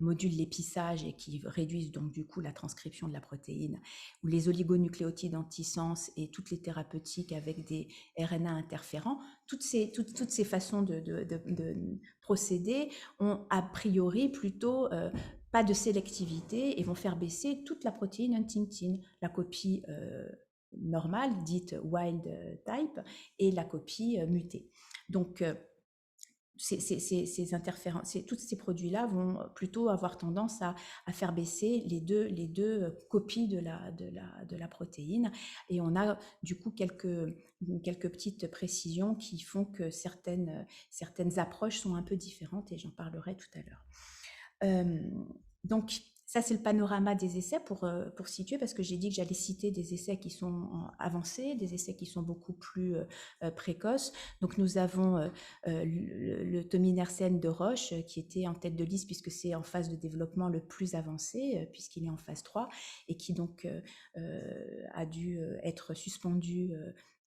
modulent l'épissage et qui réduisent donc du coup la transcription de la protéine, ou les oligonucléotides antisens et toutes les thérapeutiques avec des RNA interférents, toutes ces façons de procéder ont a priori plutôt pas de sélectivité et vont faire baisser toute la protéine huntingtin, la copie normale, dite wild type, et la copie mutée. Donc, ces interférences, tous ces produits-là vont plutôt avoir tendance à faire baisser les deux copies de la protéine. Et on a du coup quelques petites précisions qui font que certaines approches sont un peu différentes, et j'en parlerai tout à l'heure. Donc, ça, c'est le panorama des essais pour situer, parce que j'ai dit que j'allais citer des essais qui sont avancés, des essais qui sont beaucoup plus précoces. Donc, nous avons le tominersen de Roche, qui était en tête de liste, puisque c'est en phase de développement le plus avancé, puisqu'il est en phase 3, et qui donc a dû être suspendu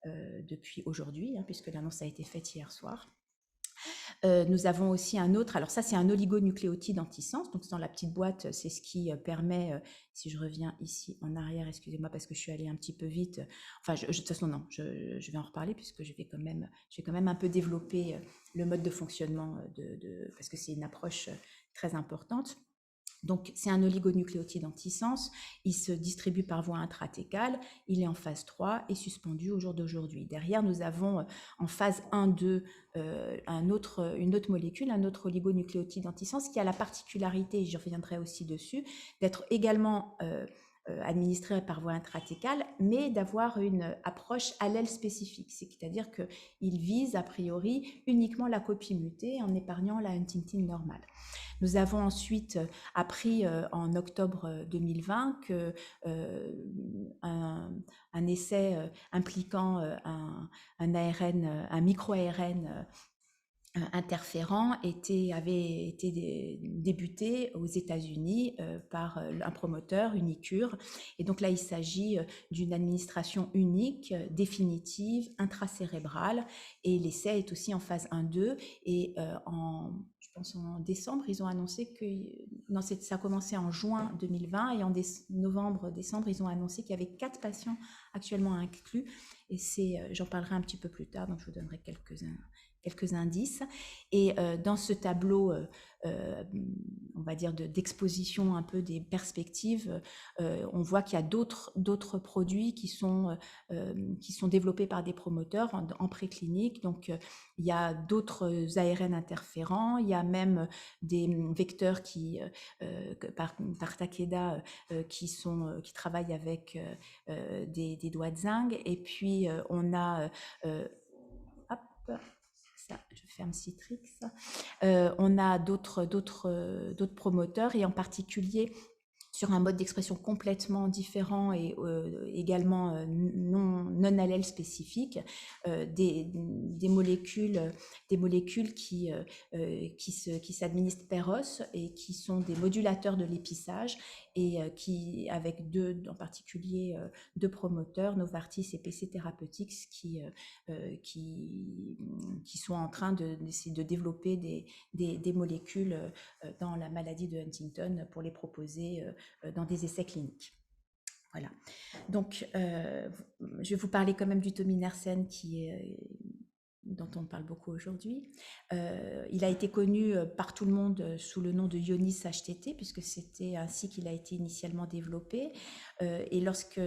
depuis aujourd'hui, puisque l'annonce a été faite hier soir. Nous avons aussi un autre, alors ça c'est un oligonucléotide antisens, donc dans la petite boîte, c'est ce qui permet, si je reviens ici en arrière, excusez-moi parce que je suis allée un petit peu vite, enfin de toute façon non, je vais en reparler puisque je vais quand même un peu développer le mode de fonctionnement parce que c'est une approche très importante. Donc, c'est un oligonucléotide antisens, il se distribue par voie intrathécale, il est en phase 3 et suspendu au jour d'aujourd'hui. Derrière, nous avons en phase 1-2 une autre molécule, un autre oligonucléotide antisens qui a la particularité, et je reviendrai aussi dessus, d'être également administré par voie intrathécale, mais d'avoir une approche allèle spécifique, c'est-à-dire qu'il vise a priori uniquement la copie mutée en épargnant la huntingtin normale. Nous avons ensuite appris en octobre 2020 qu'un essai impliquant un micro-ARN interférent avait été débuté aux États-Unis par un promoteur, Unicure. Et donc là, il s'agit d'une administration unique, définitive, intracérébrale. Et l'essai est aussi en phase 1-2. Et je pense en décembre, ils ont annoncé que... Non, ça a commencé en juin 2020. Et en novembre-décembre, ils ont annoncé qu'il y avait 4 patients actuellement inclus. Et j'en parlerai un petit peu plus tard, donc je vous donnerai quelques quelques indices. Et dans ce tableau, on va dire d'exposition un peu des perspectives, on voit qu'il y a d'autres produits qui sont développés par des promoteurs en préclinique. Donc, il y a d'autres ARN interférents, il y a même des vecteurs par Takeda qui travaillent avec des doigts de zinc. Et puis, on a... ça, je ferme Citrix. On a d'autres promoteurs, et en particulier sur un mode d'expression complètement différent et également non allèle spécifique, des molécules qui s'administrent per os et qui sont des modulateurs de l'épissage, et avec en particulier deux promoteurs, Novartis et PC Therapeutics, qui sont en train d'essayer de développer des molécules dans la maladie de Huntington pour les proposer dans des essais cliniques. Voilà. Donc, je vais vous parler quand même du tominersen dont on parle beaucoup aujourd'hui. Il a été connu par tout le monde sous le nom de Ionis HTT, puisque c'était ainsi qu'il a été initialement développé. Et lorsque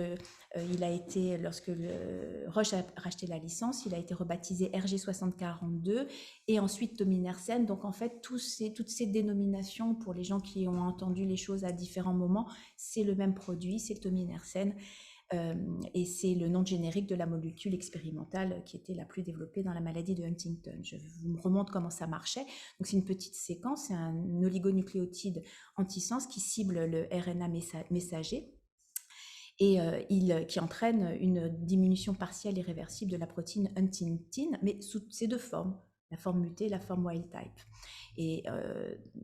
Roche a racheté la licence, il a été rebaptisé RG6042 et ensuite tominersen. Donc en fait, toutes ces dénominations, pour les gens qui ont entendu les choses à différents moments, c'est le même produit, c'est le tominersen. Et c'est le nom générique de la molécule expérimentale qui était la plus développée dans la maladie de Huntington. Je vous remontre comment ça marchait. Donc c'est une petite séquence, c'est un oligonucléotide antisens qui cible le RNA messager et qui entraîne une diminution partielle et réversible de la protéine Huntingtin, mais sous ces deux formes, la forme mutée et la forme wild type. Et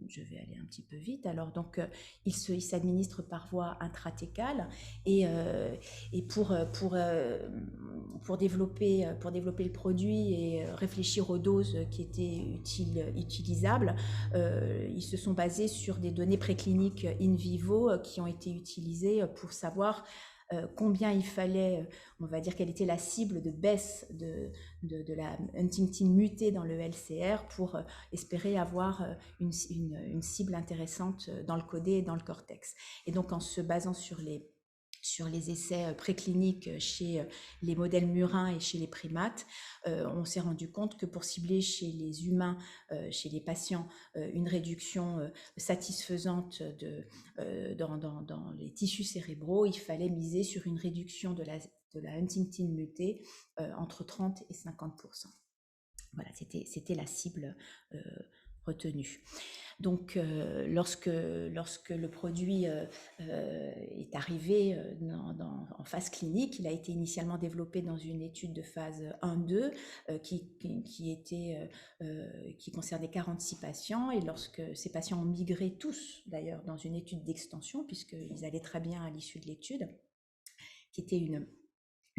je vais aller un petit peu vite. Alors, donc, il s'administre par voie intrathécale, et pour développer le produit et réfléchir aux doses qui étaient utilisables, ils se sont basés sur des données précliniques in vivo qui ont été utilisées pour savoir combien il fallait, on va dire quelle était la cible de baisse de la Huntingtin mutée dans le LCR pour espérer avoir une cible intéressante dans le codé et dans le cortex. Et donc en se basant sur les essais précliniques chez les modèles murins et chez les primates, on s'est rendu compte que pour cibler chez les humains, chez les patients, une réduction satisfaisante dans les tissus cérébraux, il fallait miser sur une réduction de la Huntingtin mutée entre 30 et 50%. Voilà, c'était la cible retenue. Donc, lorsque le produit est arrivé en phase clinique, il a été initialement développé dans une étude de phase 1-2 qui concernait 46 patients. Et lorsque ces patients ont migré tous, d'ailleurs, dans une étude d'extension, puisqu'ils allaient très bien à l'issue de l'étude, qui était une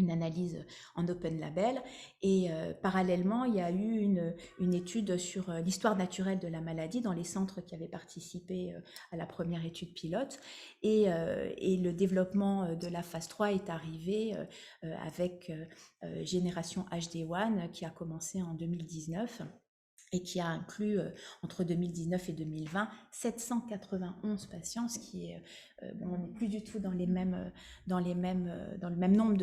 analyse en open label, et parallèlement il y a eu une étude sur l'histoire naturelle de la maladie dans les centres qui avaient participé à la première étude pilote, et le développement de la phase 3 est arrivé avec Génération HD1 qui a commencé en 2019 et qui a inclus entre 2019 et 2020 791 patients, ce qui est on n'est plus du tout dans le même nombre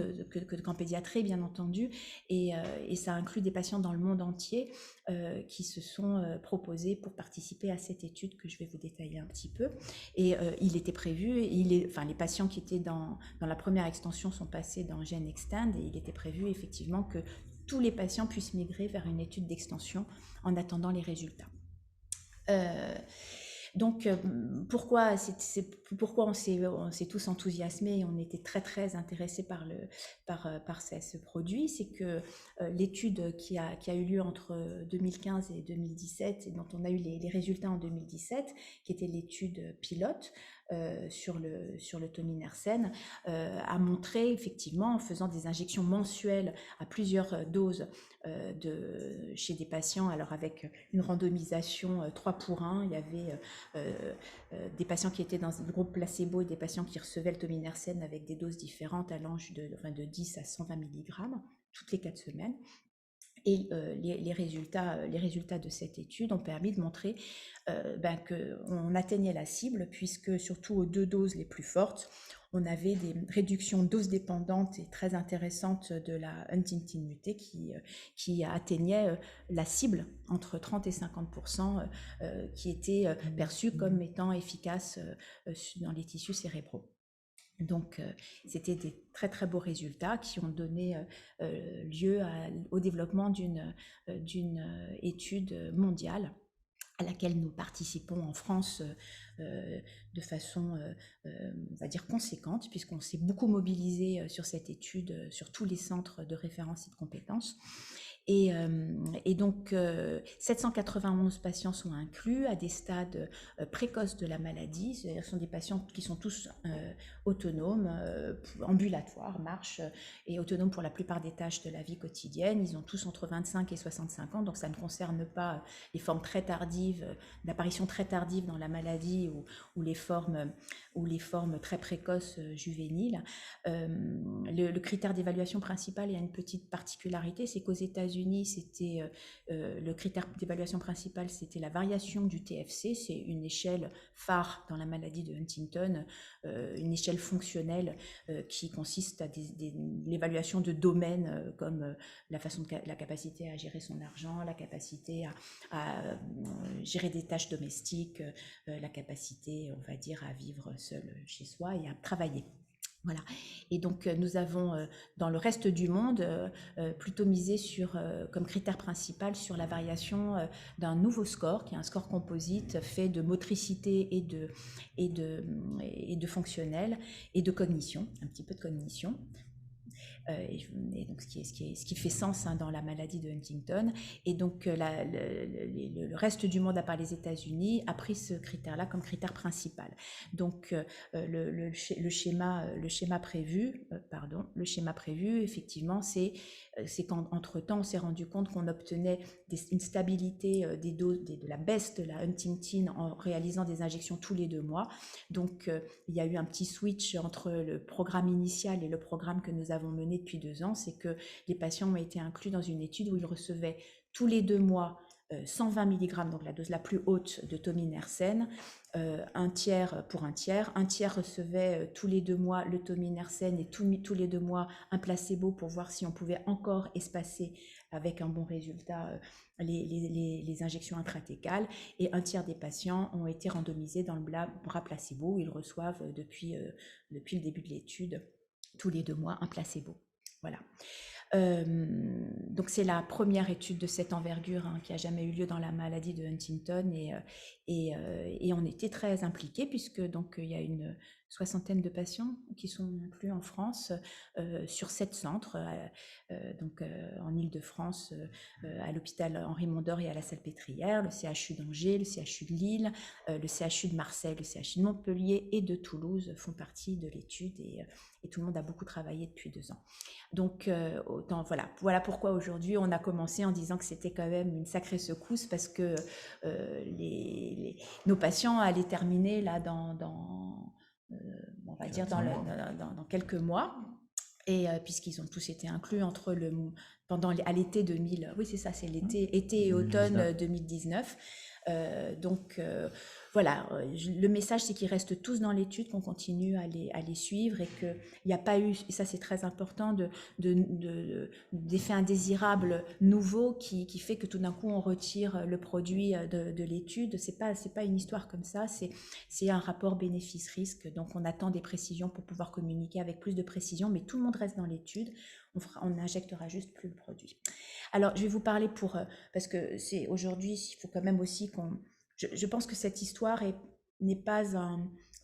qu'en pédiatrie, bien entendu, et ça inclut des patients dans le monde entier qui se sont proposés pour participer à cette étude que je vais vous détailler un petit peu. Et il était prévu, les patients qui étaient dans la première extension sont passés dans GenExtend, et il était prévu effectivement que tous les patients puissent migrer vers une étude d'extension en attendant les résultats. Donc, pourquoi on s'est tous enthousiasmés et on était très très intéressés par ce produit, c'est que l'étude qui a eu lieu entre 2015 et 2017 et dont on a eu les résultats en 2017, qui était l'étude pilote sur le tominersen, a montré effectivement, en faisant des injections mensuelles à plusieurs doses chez des patients, alors avec une randomisation 3:1, il y avait des patients qui étaient dans le groupe placebo et des patients qui recevaient le tominersen avec des doses différentes allant de 10 à 120 mg toutes les 4 semaines. Et les résultats de cette étude ont permis de montrer qu'on atteignait la cible, puisque surtout aux 2 doses les plus fortes, on avait des réductions dose dépendantes et très intéressantes de la huntingtin mutée qui atteignait la cible entre 30 et 50%, qui était perçue comme étant efficace dans les tissus cérébraux. Donc, c'était des très très beaux résultats qui ont donné lieu au développement d'une étude mondiale à laquelle nous participons en France de façon, on va dire, conséquente, puisqu'on s'est beaucoup mobilisé sur cette étude, sur tous les centres de référence et de compétences. Et donc, 791 patients sont inclus à des stades précoces de la maladie, c'est-à-dire ce sont des patients qui sont tous autonomes, ambulatoires, marchent et autonomes pour la plupart des tâches de la vie quotidienne. Ils ont tous entre 25 et 65 ans, donc ça ne concerne pas les formes très tardives, d'apparition très tardive dans la maladie ou les formes très précoces juvéniles. Le critère d'évaluation principal, il y a une petite particularité, c'est qu'aux États-Unis, c'était le critère d'évaluation principal, c'était la variation du TFC. C'est une échelle phare dans la maladie de Huntington, une échelle fonctionnelle qui consiste à l'évaluation de domaines comme la capacité à gérer son argent, la capacité à gérer des tâches domestiques, la capacité, on va dire, à vivre seul chez soi et à travailler. Voilà. Et donc, nous avons, dans le reste du monde, plutôt misé comme critère principal sur la variation d'un nouveau score, qui est un score composite fait de motricité et de fonctionnel et de cognition, un petit peu de cognition. Et donc ce qui fait sens dans la maladie de Huntington. Et donc le reste du monde, à part les États-Unis, a pris ce critère-là comme critère principal. Donc le schéma prévu, effectivement, c'est qu'entre-temps, on s'est rendu compte qu'on obtenait une stabilité des doses, de la baisse de la huntingtin en réalisant des injections tous les 2 mois. Donc, il y a eu un petit switch entre le programme initial et le programme que nous avons mené depuis 2 ans. C'est que les patients ont été inclus dans une étude où ils recevaient tous les 2 mois 120 mg, donc la dose la plus haute de tominersen, un tiers recevait tous les 2 mois le tominersen et tous les 2 mois un placebo pour voir si on pouvait encore espacer avec un bon résultat les injections intrathecales, et un tiers des patients ont été randomisés dans le bras placebo où ils reçoivent depuis le début de l'étude tous les 2 mois un placebo. Voilà. Donc c'est la première étude de cette envergure qui a jamais eu lieu dans la maladie de Huntington, et on était très impliqués puisque donc il y a une 60aine de patients qui sont inclus en France sur 7 centres, donc en Île-de-France, à l'hôpital Henri Mondor et à la Salpêtrière, le CHU d'Angers, le CHU de Lille, le CHU de Marseille, le CHU de Montpellier et de Toulouse font partie de l'étude, et tout le monde a beaucoup travaillé depuis 2 ans. Donc voilà pourquoi aujourd'hui on a commencé en disant que c'était quand même une sacrée secousse, parce que nos patients allaient terminer là on va dire dans quelques mois, et puisqu'ils ont tous été inclus à l'été 2000, oui c'est ça, c'est été et automne 2019. Voilà, le message c'est qu'ils restent tous dans l'étude, qu'on continue à les suivre, et qu'il n'y a pas eu, et ça c'est très important, d'effet indésirable nouveau qui fait que tout d'un coup on retire le produit de l'étude. C'est pas une histoire comme ça, c'est un rapport bénéfice-risque, donc on attend des précisions pour pouvoir communiquer avec plus de précision, mais tout le monde reste dans l'étude, on n'injectera juste plus le produit. Alors je vais vous parler parce que c'est aujourd'hui, il faut quand même aussi je pense que cette histoire n'est pas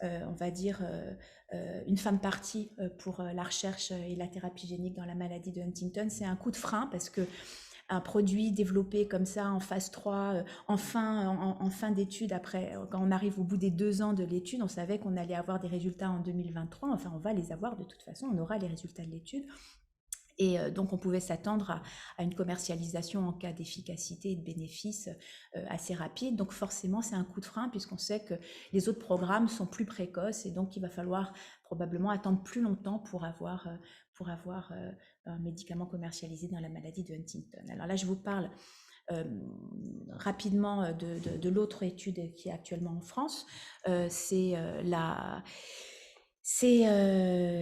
on va dire une fin de partie pour la recherche et la thérapie génique dans la maladie de Huntington. C'est un coup de frein, parce que un produit développé comme ça en phase 3, en fin d'étude, après, quand on arrive au bout des 2 ans de l'étude, on savait qu'on allait avoir des résultats en 2023, enfin on va les avoir de toute façon, on aura les résultats de l'étude. Et donc, on pouvait s'attendre à une commercialisation en cas d'efficacité et de bénéfice assez rapide. Donc, forcément, c'est un coup de frein puisqu'on sait que les autres programmes sont plus précoces et donc il va falloir probablement attendre plus longtemps pour avoir un médicament commercialisé dans la maladie de Huntington. Alors là, je vous parle rapidement de l'autre étude qui est actuellement en France. C'est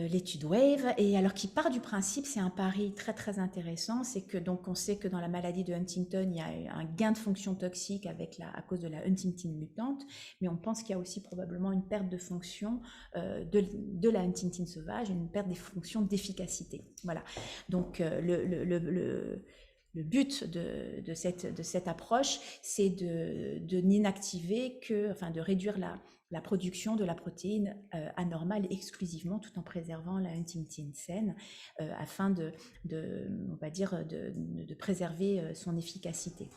l'étude WAVE, et alors qui part du principe, c'est un pari très très intéressant, c'est que donc on sait que dans la maladie de Huntington, il y a un gain de fonction toxique à cause de la Huntington mutante, mais on pense qu'il y a aussi probablement une perte de fonction de la Huntington sauvage, une perte des fonctions d'efficacité. Voilà. Donc le but de cette approche, c'est de n'inactiver de réduire la production de la protéine anormale exclusivement, tout en préservant la Huntington saine, afin on va dire, de préserver son efficacité.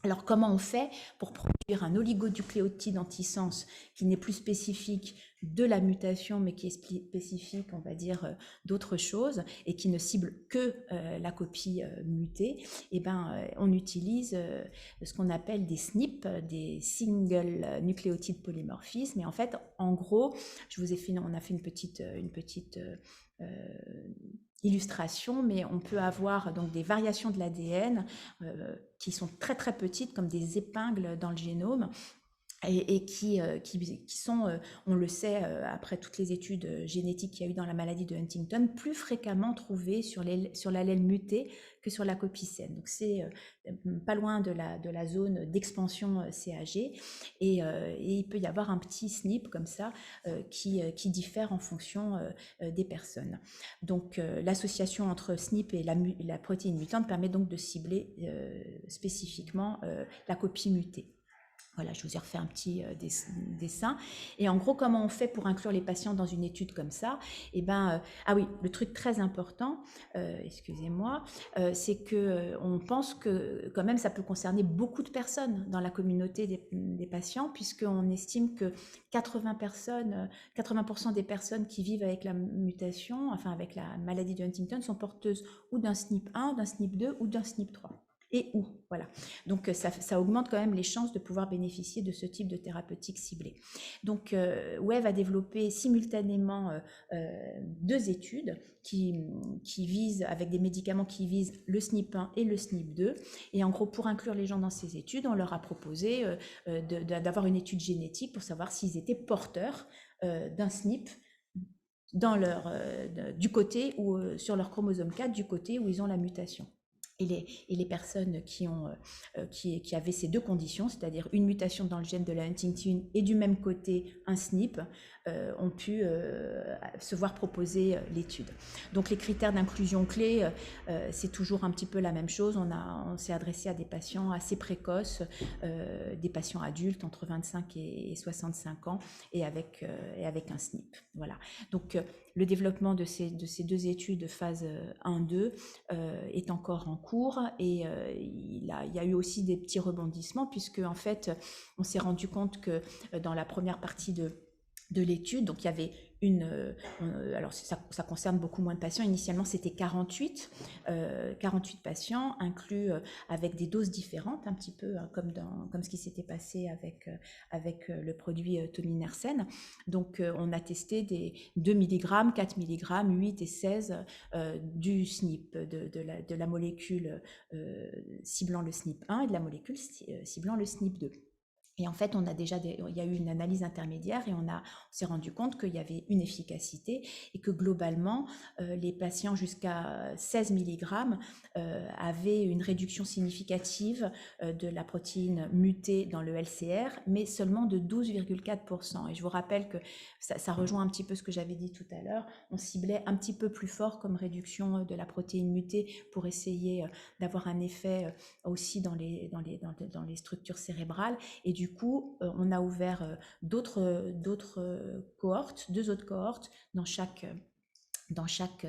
Alors, comment on fait pour produire un oligonucléotide antisense qui n'est plus spécifique de la mutation, mais qui est spécifique, on va dire, d'autres choses et qui ne cible que la copie mutée? Eh ben, on utilise ce qu'on appelle des SNP, des Single Nucleotide Polymorphism. Et en fait, en gros, on a fait une petite illustration, mais on peut avoir donc des variations de l'ADN qui sont très très petites, comme des épingles dans le génome, et qui sont, on le sait, après toutes les études génétiques qu'il y a eu dans la maladie de Huntington, plus fréquemment trouvées sur l'allèle muté que sur la copie saine. Donc c'est pas loin de la zone d'expansion CAG, et il peut y avoir un petit SNP comme ça qui diffère en fonction des personnes. Donc l'association entre SNP et la protéine mutante permet donc de cibler spécifiquement la copie mutée. Voilà, je vous ai refait un petit dessin. Et en gros, comment on fait pour inclure les patients dans une étude comme ça? Eh ben, ah oui, le truc très important, excusez-moi, c'est que on pense que quand même ça peut concerner beaucoup de personnes dans la communauté des patients, puisqu'on estime que 80% des personnes qui vivent avec la mutation, enfin avec la maladie de Huntington, sont porteuses ou d'un SNP1, d'un SNP2 ou d'un SNP3. Voilà. Donc ça augmente quand même les chances de pouvoir bénéficier de ce type de thérapeutique ciblée. Donc WAVE a développé simultanément 2 études qui visent, avec des médicaments qui visent le SNP1 et le SNP2. Et en gros, pour inclure les gens dans ces études, on leur a proposé d'avoir une étude génétique pour savoir s'ils étaient porteurs d'un SNP du côté ou sur leur chromosome 4, du côté où ils ont la mutation. Et les personnes qui avaient ces 2 conditions, c'est-à-dire une mutation dans le gène de la Huntington et du même côté un SNP, ont pu se voir proposer l'étude. Donc les critères d'inclusion clés, c'est toujours un petit peu la même chose. On s'est adressé à des patients assez précoces, des patients adultes entre 25 et 65 ans, et avec un SNP. Voilà. Donc le développement de ces 2 études phase 1-2 est encore en cours, et il y a eu aussi des petits rebondissements, puisque en fait on s'est rendu compte que dans la première partie de l'étude, donc il y avait alors ça concerne beaucoup moins de patients. Initialement, c'était 48 patients inclus avec des doses différentes, un petit peu comme ce qui s'était passé avec le produit tominersen. Donc, on a testé des 2 mg, 4 mg, 8 et 16 du SNP, de la molécule ciblant le SNP1 et de la molécule ciblant le SNP2. Et en fait, il y a eu une analyse intermédiaire, et on s'est rendu compte qu'il y avait une efficacité, et que globalement, les patients jusqu'à 16 mg avaient une réduction significative de la protéine mutée dans le LCR, mais seulement de 12,4%. Et je vous rappelle que ça rejoint un petit peu ce que j'avais dit tout à l'heure. On ciblait un petit peu plus fort comme réduction de la protéine mutée pour essayer d'avoir un effet aussi dans les structures cérébrales. Et du coup, on a ouvert d'autres cohortes, 2 autres cohortes dans chaque dans chaque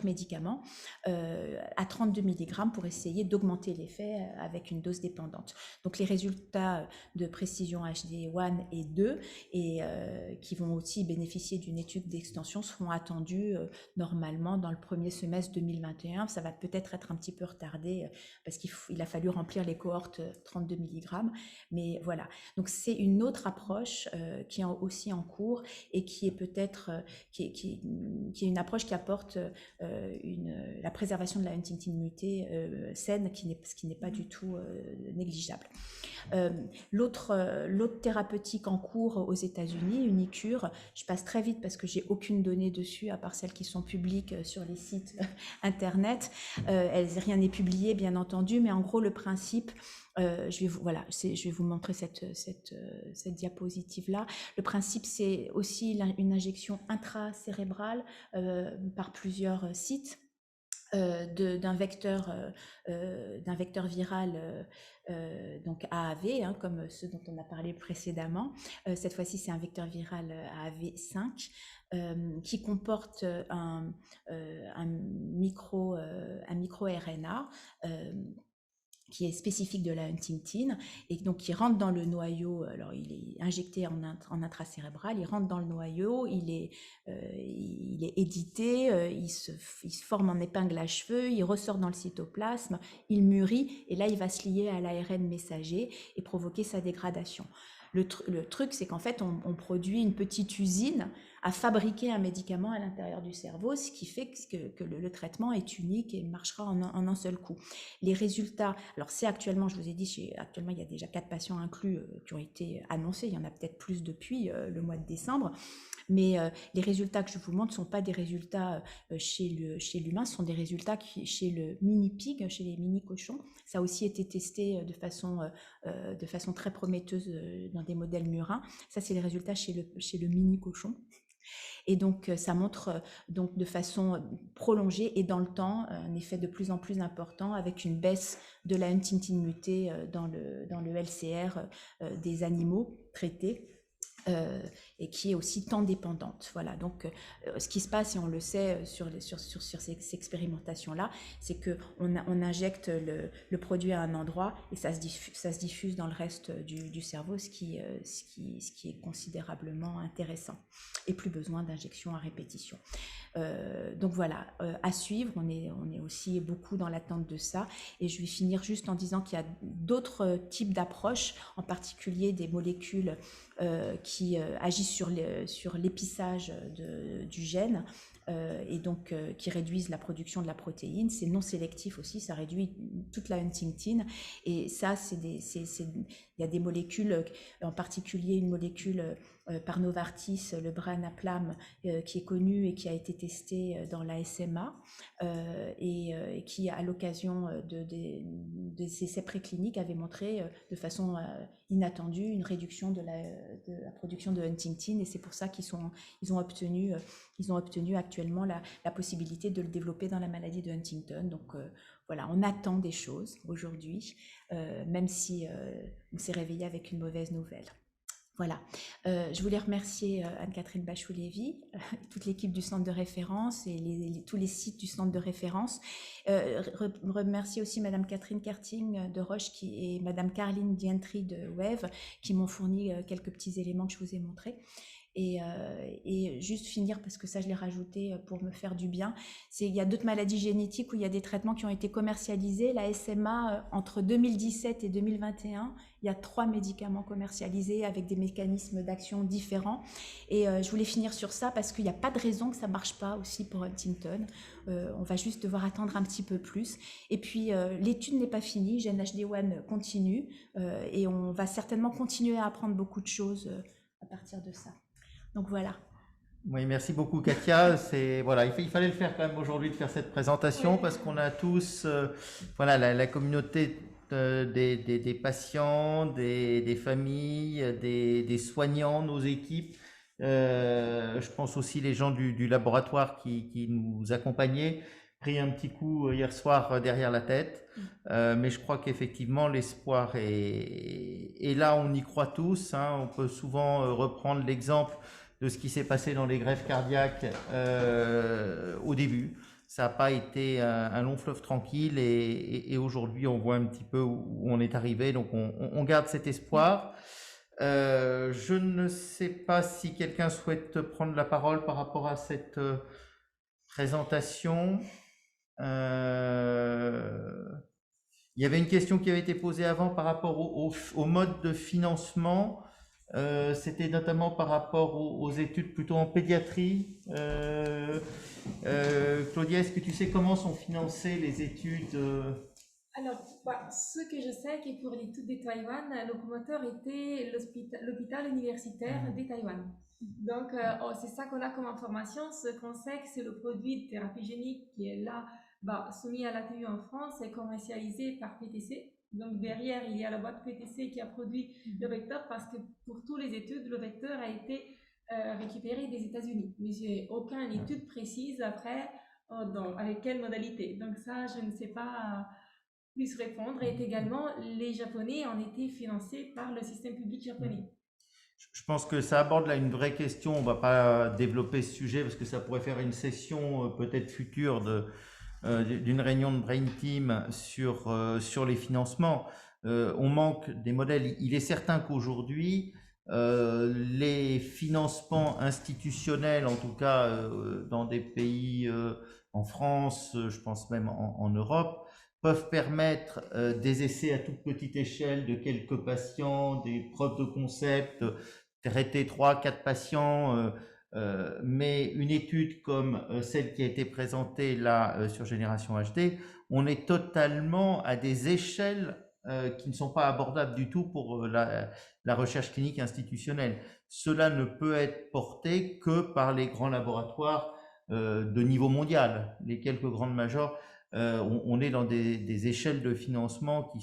médicament à 32 mg pour essayer d'augmenter l'effet avec une dose dépendante. Donc les résultats de précision HD1 et 2 et qui vont aussi bénéficier d'une étude d'extension seront attendus normalement dans le premier semestre 2021. Ça va peut-être être un petit peu retardé parce qu'il a fallu remplir les cohortes 32 mg, mais voilà. Donc c'est une autre approche qui est aussi en cours et qui est peut-être qui est une approche qui apporte la préservation de la huntingtin mutée saine, ce qui n'est pas du tout négligeable. L'autre thérapeutique en cours aux États-Unis, Unicure, je passe très vite parce que j'ai aucune donnée dessus à part celles qui sont publiques sur les sites internet. Rien n'est publié bien entendu, mais en gros le principe, je vais vous montrer cette diapositive-là. Le principe, c'est aussi une injection intracérébrale par plusieurs sites d'un vecteur viral, donc AAV, comme ceux dont on a parlé précédemment. Cette fois-ci, c'est un vecteur viral AAV5 qui comporte un micro-RNA qui est spécifique de la huntingtin et donc qui rentre dans le noyau. Alors il est injecté en intracérébral, il rentre dans le noyau, il est édité, il se forme en épingle à cheveux, il ressort dans le cytoplasme, il mûrit et là il va se lier à l'ARN messager et provoquer sa dégradation. Le truc, c'est qu'en fait, on produit une petite usine à fabriquer un médicament à l'intérieur du cerveau, ce qui fait que le traitement est unique et marchera en un seul coup. Les résultats, alors c'est actuellement, je vous ai dit, actuellement il y a déjà 4 patients inclus qui ont été annoncés, il y en a peut-être plus depuis le mois de décembre, mais les résultats que je vous montre ne sont pas des résultats chez l'humain, ce sont des résultats chez le mini-pig, chez les mini-cochons. Ça a aussi été testé de façon très prometteuse dans des modèles murins. Ça, c'est les résultats chez le mini-cochon. Et donc, ça montre donc de façon prolongée et dans le temps un effet de plus en plus important avec une baisse de la huntingtin mutée dans le LCR des animaux traités. Et qui est aussi temps dépendante. Voilà, donc ce qui se passe, et on le sait sur ces expérimentations-là, c'est qu'on injecte le produit à un endroit et ça se diffuse dans le reste du cerveau, ce qui est considérablement intéressant. Et plus besoin d'injection à répétition. Donc voilà, à suivre, on est aussi beaucoup dans l'attente de ça. Et je vais finir juste en disant qu'il y a d'autres types d'approches, en particulier des molécules qui agissent sur l'épissage du gène et donc qui réduisent la production de la protéine. C'est non sélectif aussi, ça réduit toute la huntingtin. Et ça, il y a des molécules, en particulier une molécule par Novartis, le branaplam, qui est connu et qui a été testé dans la SMA et qui, à l'occasion de ces essais précliniques, avait montré de façon inattendue une réduction de la production de huntingtin, et c'est pour ça qu'ils ont obtenu actuellement la possibilité de le développer dans la maladie de Huntington. Donc voilà, on attend des choses aujourd'hui, même si on s'est réveillé avec une mauvaise nouvelle. Voilà, je voulais remercier Anne-Catherine Bachou-Lévy, toute l'équipe du centre de référence et tous les sites du centre de référence. Remercier aussi Madame Catherine Kerting de Roche et Madame Caroline Dientry de WEV qui m'ont fourni quelques petits éléments que je vous ai montrés. Et juste finir, parce que ça je l'ai rajouté pour me faire du bien, il y a d'autres maladies génétiques où il y a des traitements qui ont été commercialisés. La SMA, entre 2017 et 2021, il y a 3 médicaments commercialisés avec des mécanismes d'action différents. Et je voulais finir sur ça parce qu'il n'y a pas de raison que ça ne marche pas aussi pour Huntington. On va juste devoir attendre un petit peu plus. Et puis, l'étude n'est pas finie. GenHD1 continue et on va certainement continuer à apprendre beaucoup de choses à partir de ça. Donc voilà. Oui, merci beaucoup Katia. Voilà, il fallait le faire quand même aujourd'hui de faire cette présentation parce qu'on a tous voilà, la communauté des patients, des familles, des soignants, nos équipes. Je pense aussi les gens du laboratoire qui nous accompagnaient, pris un petit coup hier soir derrière la tête. Mais je crois qu'effectivement l'espoir est là, on y croit tous. On peut souvent reprendre l'exemple de ce qui s'est passé dans les greffes cardiaques au début. Ça n'a pas été un long fleuve tranquille et aujourd'hui, on voit un petit peu où on est arrivé. Donc, on garde cet espoir. Je ne sais pas si quelqu'un souhaite prendre la parole par rapport à cette présentation. Il y avait une question qui avait été posée avant par rapport au mode de financement. C'était notamment par rapport aux études plutôt en pédiatrie. Claudia, est-ce que tu sais comment sont financées les études Alors, ce que je sais, que pour l'étude de Taïwan, le promoteur était l'hôpital universitaire de Taïwan. Donc, c'est ça qu'on a comme information. Ce qu'on sait, que c'est le produit de thérapie génique qui est là, soumis à l'ATU en France et commercialisé par PTC. Donc, derrière, il y a la boîte PTC qui a produit le vecteur parce que pour toutes les études, le vecteur a été récupéré des États-Unis. Mais j'ai aucune étude précise après avec quelle modalité. Donc, ça, je ne sais pas plus répondre. Et également, les Japonais ont été financés par le système public japonais. Je pense que ça aborde là une vraie question. On ne va pas développer ce sujet parce que ça pourrait faire une session peut-être future d'une réunion de Brain Team sur les financements. On manque des modèles. Il est certain qu'aujourd'hui, les financements institutionnels, en tout cas dans des pays, en France, je pense même en Europe, peuvent permettre des essais à toute petite échelle de quelques patients, des preuves de concept, traiter 3-4 patients, mais une étude comme celle qui a été présentée là sur Génération HD, on est totalement à des échelles qui ne sont pas abordables du tout pour la recherche clinique institutionnelle. Cela ne peut être porté que par les grands laboratoires de niveau mondial, les quelques grandes majors. On est dans des échelles de financement qui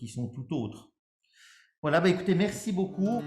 sont tout autres. Voilà, écoutez, merci beaucoup.